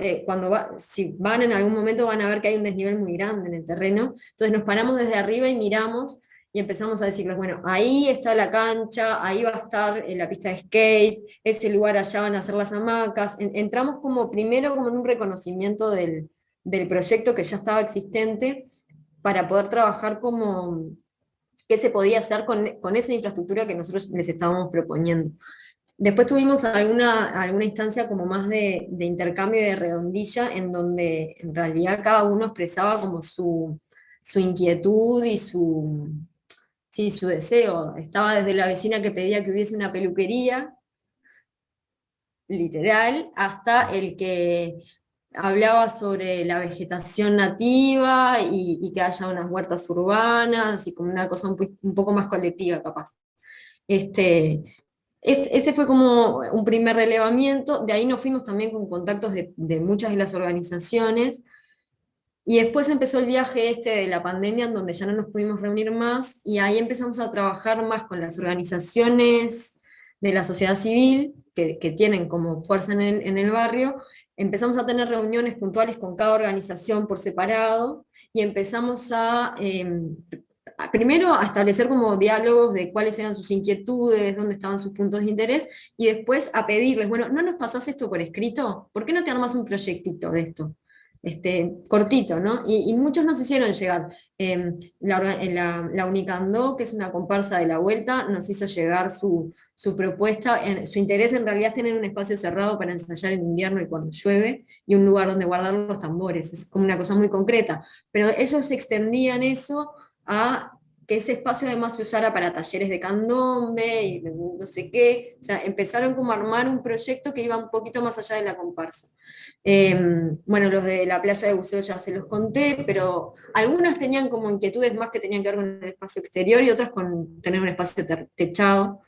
Si van en algún momento van a ver que hay un desnivel muy grande en el terreno. Entonces nos paramos desde arriba y miramos y empezamos a decirles, bueno, ahí está la cancha, ahí va a estar la pista de skate, ese lugar allá van a ser las hamacas. Entramos como primero como en un reconocimiento del proyecto que ya estaba existente, para poder trabajar como qué se podía hacer con esa infraestructura que nosotros les estábamos proponiendo. Después tuvimos alguna instancia como más de intercambio de redondilla, en donde en realidad cada uno expresaba como su inquietud y sí, su deseo. Estaba desde la vecina que pedía que hubiese una peluquería, literal, hasta el que hablaba sobre la vegetación nativa y que haya unas huertas urbanas, y como una cosa un poco más colectiva, capaz. Ese fue como un primer relevamiento. De ahí nos fuimos también con contactos de muchas de las organizaciones. Y después empezó el viaje de la pandemia, en donde ya no nos pudimos reunir más, y ahí empezamos a trabajar más con las organizaciones de la sociedad civil, que tienen como fuerza en el barrio. Empezamos a tener reuniones puntuales con cada organización por separado, y empezamos primero a establecer como diálogos de cuáles eran sus inquietudes, dónde estaban sus puntos de interés, y después a pedirles, bueno, ¿no nos pasás esto por escrito? ¿Por qué no te armas un proyectito de esto? Cortito, ¿no? Y muchos nos hicieron llegar. La Unicandó, que es una comparsa de la Vuelta, nos hizo llegar su propuesta. Su interés en realidad es tener un espacio cerrado para ensayar en invierno y cuando llueve, y un lugar donde guardar los tambores. Es como una cosa muy concreta. Pero ellos extendían eso a que ese espacio además se usara para talleres de candombe y no sé qué. O sea, empezaron como a armar un proyecto que iba un poquito más allá de la comparsa. Bueno, los de la playa de buceo ya se los conté, pero algunas tenían como inquietudes más que tenían que ver con el espacio exterior, y otras con tener un espacio techado.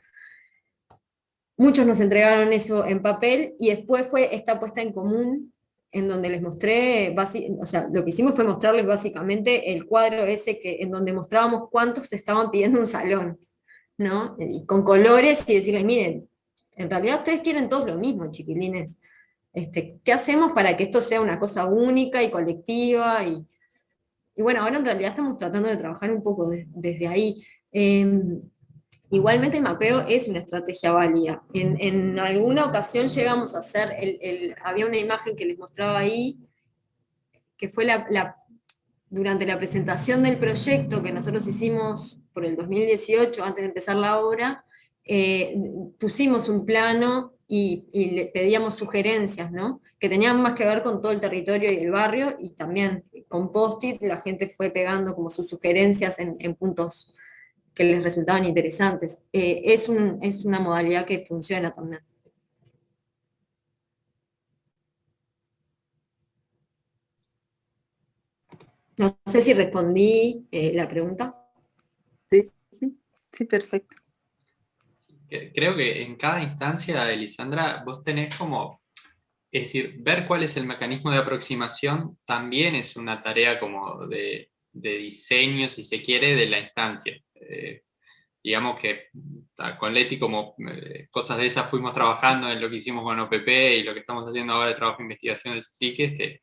Muchos nos entregaron eso en papel, y después fue esta puesta en común, en donde les mostré, o sea, lo que hicimos fue mostrarles básicamente el cuadro ese en donde mostrábamos cuántos te estaban pidiendo un salón, ¿no? Y con colores, y decirles, miren, en realidad ustedes quieren todos lo mismo, chiquilines. ¿Qué hacemos para que esto sea una cosa única y colectiva? Y bueno, ahora en realidad estamos tratando de trabajar un poco desde ahí. Igualmente el mapeo es una estrategia válida. En alguna ocasión llegamos a hacer, había una imagen que les mostraba ahí, que fue durante la presentación del proyecto que nosotros hicimos por el 2018, antes de empezar la obra. Pusimos un plano y le pedíamos sugerencias, ¿no? Que tenían más que ver con todo el territorio y el barrio, y también con post-it la gente fue pegando como sus sugerencias en puntos que les resultaban interesantes. Es una modalidad que funciona también. No sé si respondí la pregunta. Sí, perfecto. Creo que en cada instancia, Elisandra, vos tenés como, es decir, ver cuál es el mecanismo de aproximación también es una tarea como de diseño, si se quiere, de la instancia. Digamos que con Leti como cosas de esas fuimos trabajando en lo que hicimos con OPP y lo que estamos haciendo ahora de trabajo de investigación de psiques, que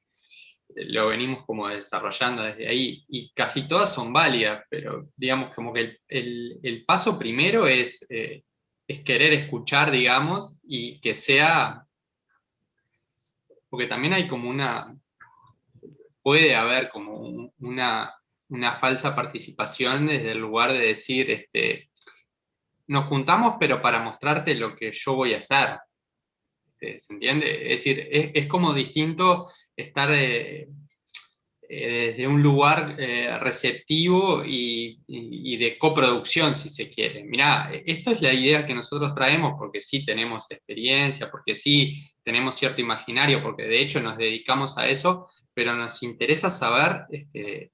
lo venimos como desarrollando desde ahí, y casi todas son válidas, pero digamos como que el paso primero es querer escuchar, digamos, y que sea, porque también hay como puede haber como una falsa participación desde el lugar de decir, nos juntamos pero para mostrarte lo que yo voy a hacer. ¿Se entiende? Es decir, es como distinto estar desde un lugar receptivo y de coproducción, si se quiere. Mirá, esto es la idea que nosotros traemos porque sí tenemos experiencia, porque sí tenemos cierto imaginario, porque de hecho nos dedicamos a eso, pero nos interesa saber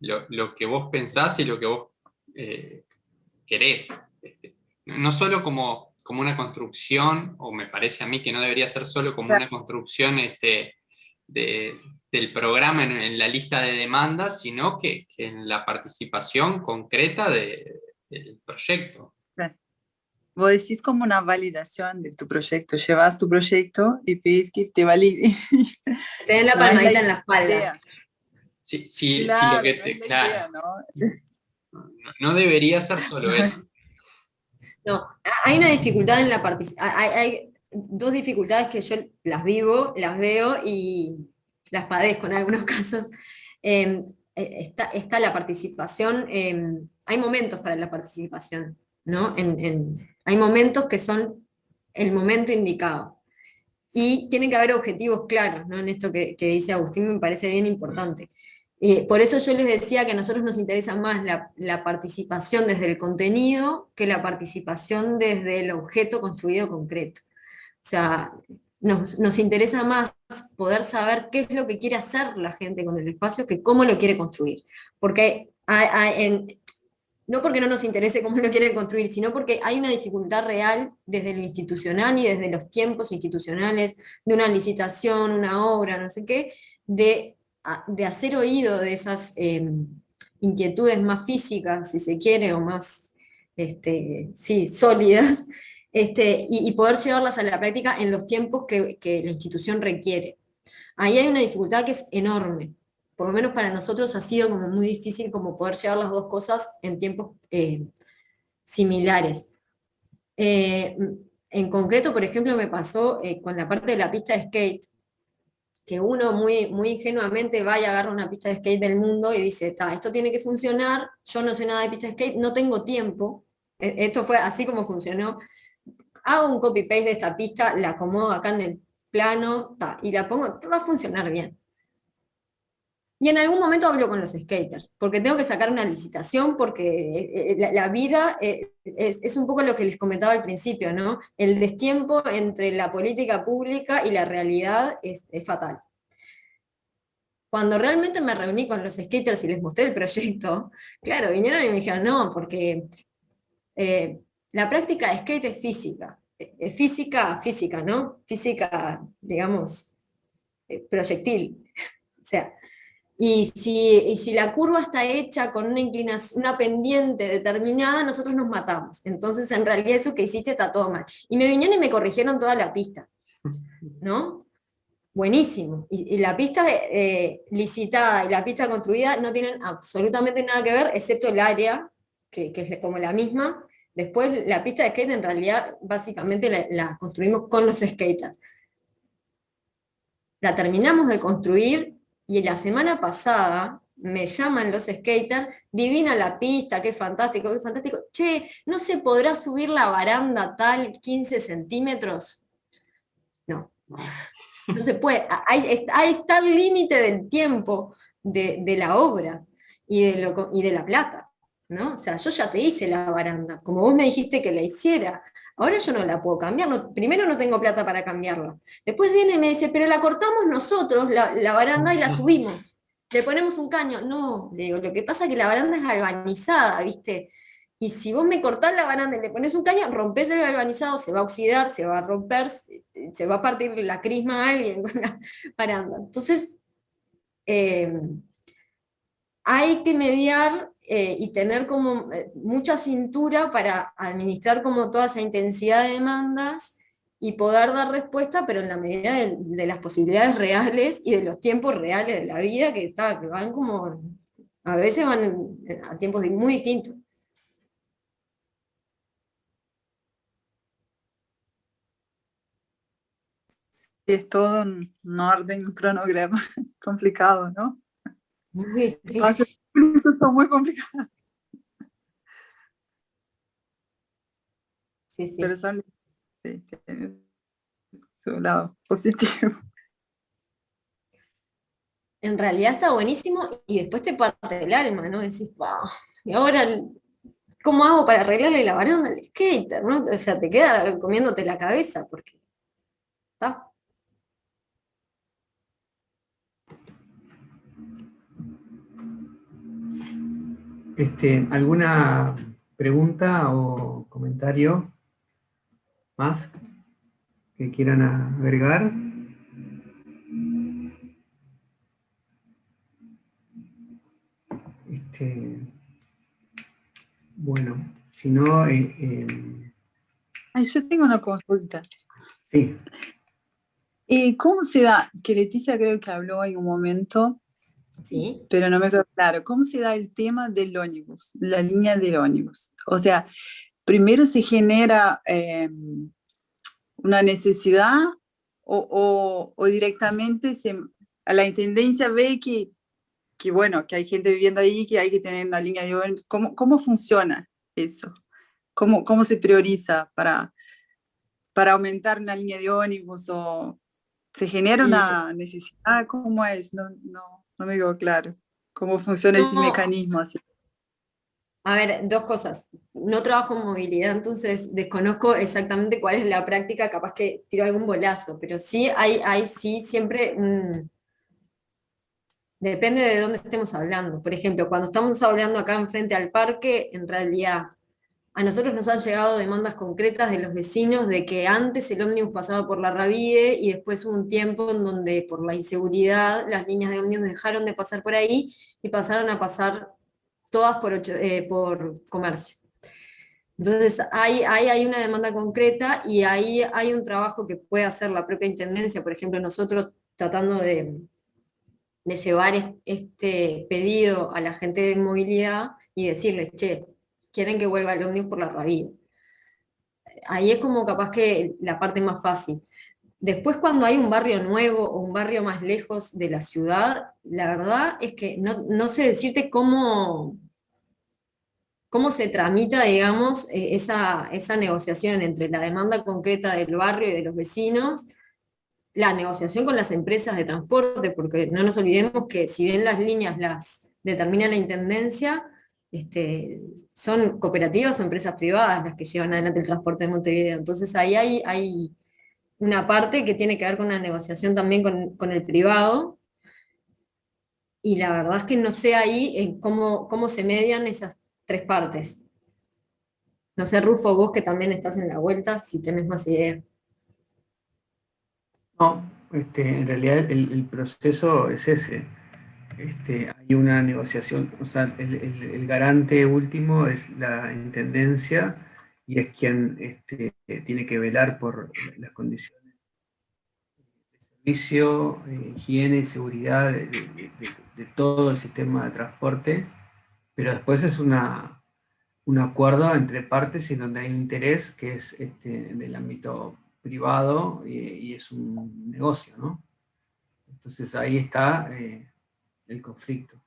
lo que vos pensás y lo que vos querés. No solo como una construcción, o me parece a mí que no debería ser solo como una construcción del programa en la lista de demandas, sino que en la participación concreta del proyecto. Vos decís como una validación de tu proyecto, llevas tu proyecto y pedís que te valide. Te den la No es la palmadita en la espalda. idea. Si Claro, lo que no te, es la claro, idea, ¿no? no debería ser solo eso. No, hay una dificultad en la participación. Hay dos dificultades que yo las vivo, las veo y las padezco en algunos casos. Está la participación, hay momentos para la participación, ¿no? Hay momentos que son el momento indicado. Y tienen que haber objetivos claros, ¿no? En esto que dice Agustín me parece bien importante. Por eso yo les decía que a nosotros nos interesa más la participación desde el contenido que la participación desde el objeto construido concreto. O sea, nos interesa más poder saber qué es lo que quiere hacer la gente con el espacio que cómo lo quiere construir. Porque no porque no nos interese cómo lo quieren construir, sino porque hay una dificultad real desde lo institucional y desde los tiempos institucionales de una licitación, una obra, no sé qué, de hacer oído de esas inquietudes más físicas, si se quiere, o más sí, sólidas, y poder llevarlas a la práctica en los tiempos que la institución requiere. Ahí hay una dificultad que es enorme. Por lo menos para nosotros ha sido como muy difícil como poder llevar las dos cosas en tiempos similares. En concreto, por ejemplo, me pasó con la parte de la pista de skate, que uno muy, muy ingenuamente va y agarra una pista de skate del mundo y dice, esto tiene que funcionar, yo no sé nada de pista de skate, no tengo tiempo. Esto fue así como funcionó. Hago un copy-paste de esta pista, la acomodo acá en el plano, y la pongo, va a funcionar bien. Y en algún momento hablo con los skaters, porque tengo que sacar una licitación, porque la vida es un poco lo que les comentaba al principio, ¿no? El destiempo entre la política pública y la realidad es fatal. Cuando realmente me reuní con los skaters y les mostré el proyecto, claro, vinieron y me dijeron, no, porque la práctica de skate es física. Es física, ¿no? Física, digamos, proyectil. O sea, y si la curva está hecha con una inclinación, una pendiente determinada, nosotros nos matamos. Entonces, en realidad, eso que hiciste está todo mal. Y me vinieron y me corrigieron toda la pista, ¿no? Buenísimo. Y la pista licitada y la pista construida no tienen absolutamente nada que ver, excepto el área, que es como la misma. Después, la pista de skate, en realidad, básicamente la construimos con los skaters. La terminamos de construir y la semana pasada me llaman los skaters, divina la pista, qué fantástico, qué fantástico. Che, ¿no se podrá subir la baranda tal 15 centímetros? No, no se puede. Ahí está el límite del tiempo de la obra y de la plata, ¿no? O sea, yo ya te hice la baranda, como vos me dijiste que la hiciera. Ahora yo no la puedo cambiar, primero no tengo plata para cambiarla. Después viene y me dice, pero la cortamos nosotros, la baranda, y la subimos. Le ponemos un caño. No, le digo, lo que pasa es que la baranda es galvanizada, ¿viste? Y si vos me cortás la baranda y le pones un caño, rompés el galvanizado, se va a oxidar, se va a romper, se va a partir la crisma a alguien con la baranda. Entonces, hay que mediar y tener como mucha cintura para administrar como toda esa intensidad de demandas y poder dar respuesta, pero en la medida de las posibilidades reales y de los tiempos reales de la vida, que van como, a veces van a tiempos muy distintos. Es todo un orden, un cronograma complicado, ¿no? Muy Espacios difícil. públicos son muy complicados, Sí, sí. pero son, sí, tienen su lado positivo. en realidad está buenísimo y después te parte el alma, ¿no? Decís, "Bah, y ahora, ¿cómo hago para arreglarle la baranda al skater?", ¿no? O sea, te queda comiéndote la cabeza, porque está. ¿Alguna pregunta o comentario más que quieran agregar? Bueno, si no, Ay, yo tengo una consulta. sí. ¿Cómo se da? Que Leticia creo que habló en un momento, Sí. pero no me quedó claro. ¿Cómo se da el tema del ómnibus, la línea del ómnibus? O sea, primero se genera una necesidad o directamente a la intendencia ve que, bueno, que hay gente viviendo ahí, que hay que tener una línea de ómnibus. ¿Cómo funciona eso? ¿Cómo se prioriza para aumentar una línea de ómnibus o se genera Y una necesidad? ¿Cómo es? No me quedó claro. ¿Cómo funciona ese no, mecanismo así? a ver, dos cosas. No trabajo en movilidad, entonces desconozco exactamente cuál es la práctica, capaz que tiro algún bolazo, pero sí hay sí siempre depende de dónde estemos hablando. Por ejemplo, cuando estamos hablando acá enfrente al parque, en realidad a nosotros nos han llegado demandas concretas de los vecinos de que antes el ómnibus pasaba por la Ravide y después hubo un tiempo en donde por la inseguridad las líneas de ómnibus dejaron de pasar por ahí y pasaron a pasar todas por comercio. Entonces hay una demanda concreta y ahí hay un trabajo que puede hacer la propia intendencia, por ejemplo, nosotros tratando de llevar este pedido a la gente de movilidad y decirles, che, quieren que vuelva el ómnibus por la Ravida. Ahí es como capaz que la parte más fácil. Después cuando hay un barrio nuevo o un barrio más lejos de la ciudad, la verdad es que no sé decirte cómo se tramita, digamos, esa negociación entre la demanda concreta del barrio y de los vecinos, la negociación con las empresas de transporte, porque no nos olvidemos que si bien las líneas las determina la intendencia, son cooperativas o empresas privadas las que llevan adelante el transporte de Montevideo. Entonces ahí hay una parte que tiene que ver con una negociación también con el privado, y la verdad es que no sé ahí cómo se median esas tres partes. No sé, Rufo, vos que también estás en la vuelta, si tenés más idea. No, en realidad el proceso es ese. Hay una negociación, o sea, el garante último es la intendencia y es quien tiene que velar por las condiciones de servicio, higiene y seguridad de todo el sistema de transporte, pero después es un acuerdo entre partes en donde hay un interés que es del ámbito privado y es un negocio, ¿no? Entonces ahí está el conflicto,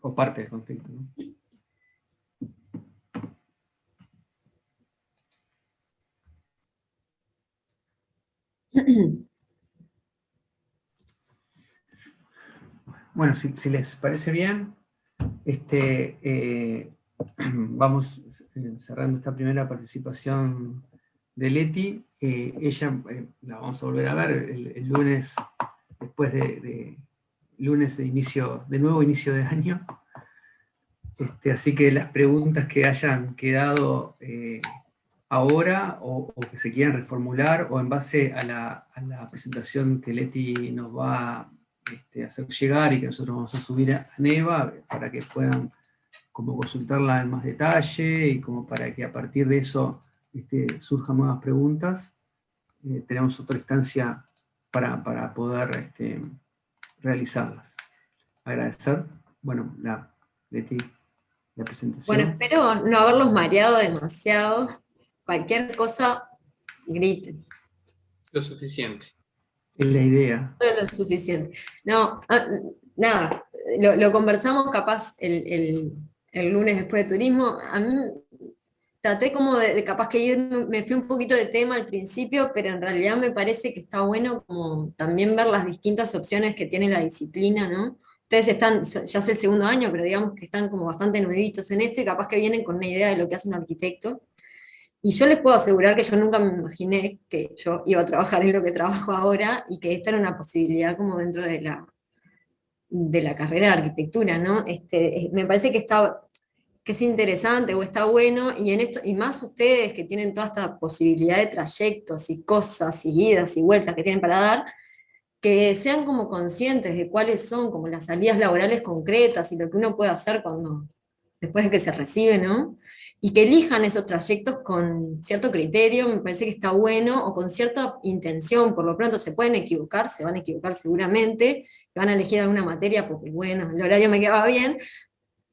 o parte del conflicto, ¿no? Bueno, si les parece bien, vamos cerrando esta primera participación de Leti. Ella la vamos a volver a ver el lunes, después de lunes de nuevo inicio de año. Así que las preguntas que hayan quedado ahora o que se quieran reformular o en base a la presentación que Leti nos va a hacer llegar y que nosotros vamos a subir a Neva para que puedan como consultarla en más detalle y como para que a partir de eso surjan nuevas preguntas. Tenemos otra instancia para poder realizarlas. Agradecer, bueno, Leti, la presentación. Bueno, espero no haberlos mareado demasiado. Cualquier cosa, griten. Lo suficiente. Es la idea. No lo suficiente. No, nada, lo conversamos capaz el lunes después de turismo. A mí traté como de capaz que me fui un poquito de tema al principio, pero en realidad me parece que está bueno como también ver las distintas opciones que tiene la disciplina, ¿no? Ustedes están, ya es el segundo año, pero digamos que están como bastante nuevitos en esto y capaz que vienen con una idea de lo que hace un arquitecto. Y yo les puedo asegurar que yo nunca me imaginé que yo iba a trabajar en lo que trabajo ahora y que esta era una posibilidad como dentro de la carrera de arquitectura, ¿no? Me parece que es interesante o está bueno, y en esto, y más ustedes que tienen toda esta posibilidad de trayectos y cosas y idas y vueltas que tienen para dar, que sean como conscientes de cuáles son como las salidas laborales concretas y lo que uno puede hacer después de que se recibe, ¿no? Y que elijan esos trayectos con cierto criterio, me parece que está bueno, o con cierta intención. Por lo pronto se pueden equivocar, se van a equivocar seguramente, van a elegir alguna materia porque, bueno, el horario me quedaba bien,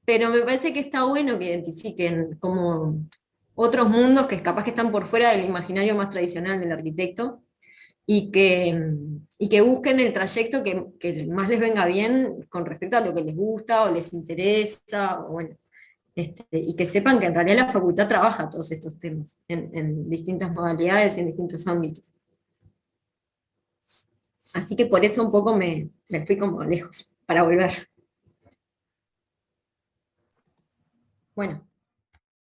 pero me parece que está bueno que identifiquen como otros mundos que capaz que están por fuera del imaginario más tradicional del arquitecto, y que busquen el trayecto que más les venga bien con respecto a lo que les gusta o les interesa, o bueno, y que sepan que en realidad la facultad trabaja todos estos temas en distintas modalidades, en distintos ámbitos. Así que por eso un poco me fui como lejos, para volver. Bueno.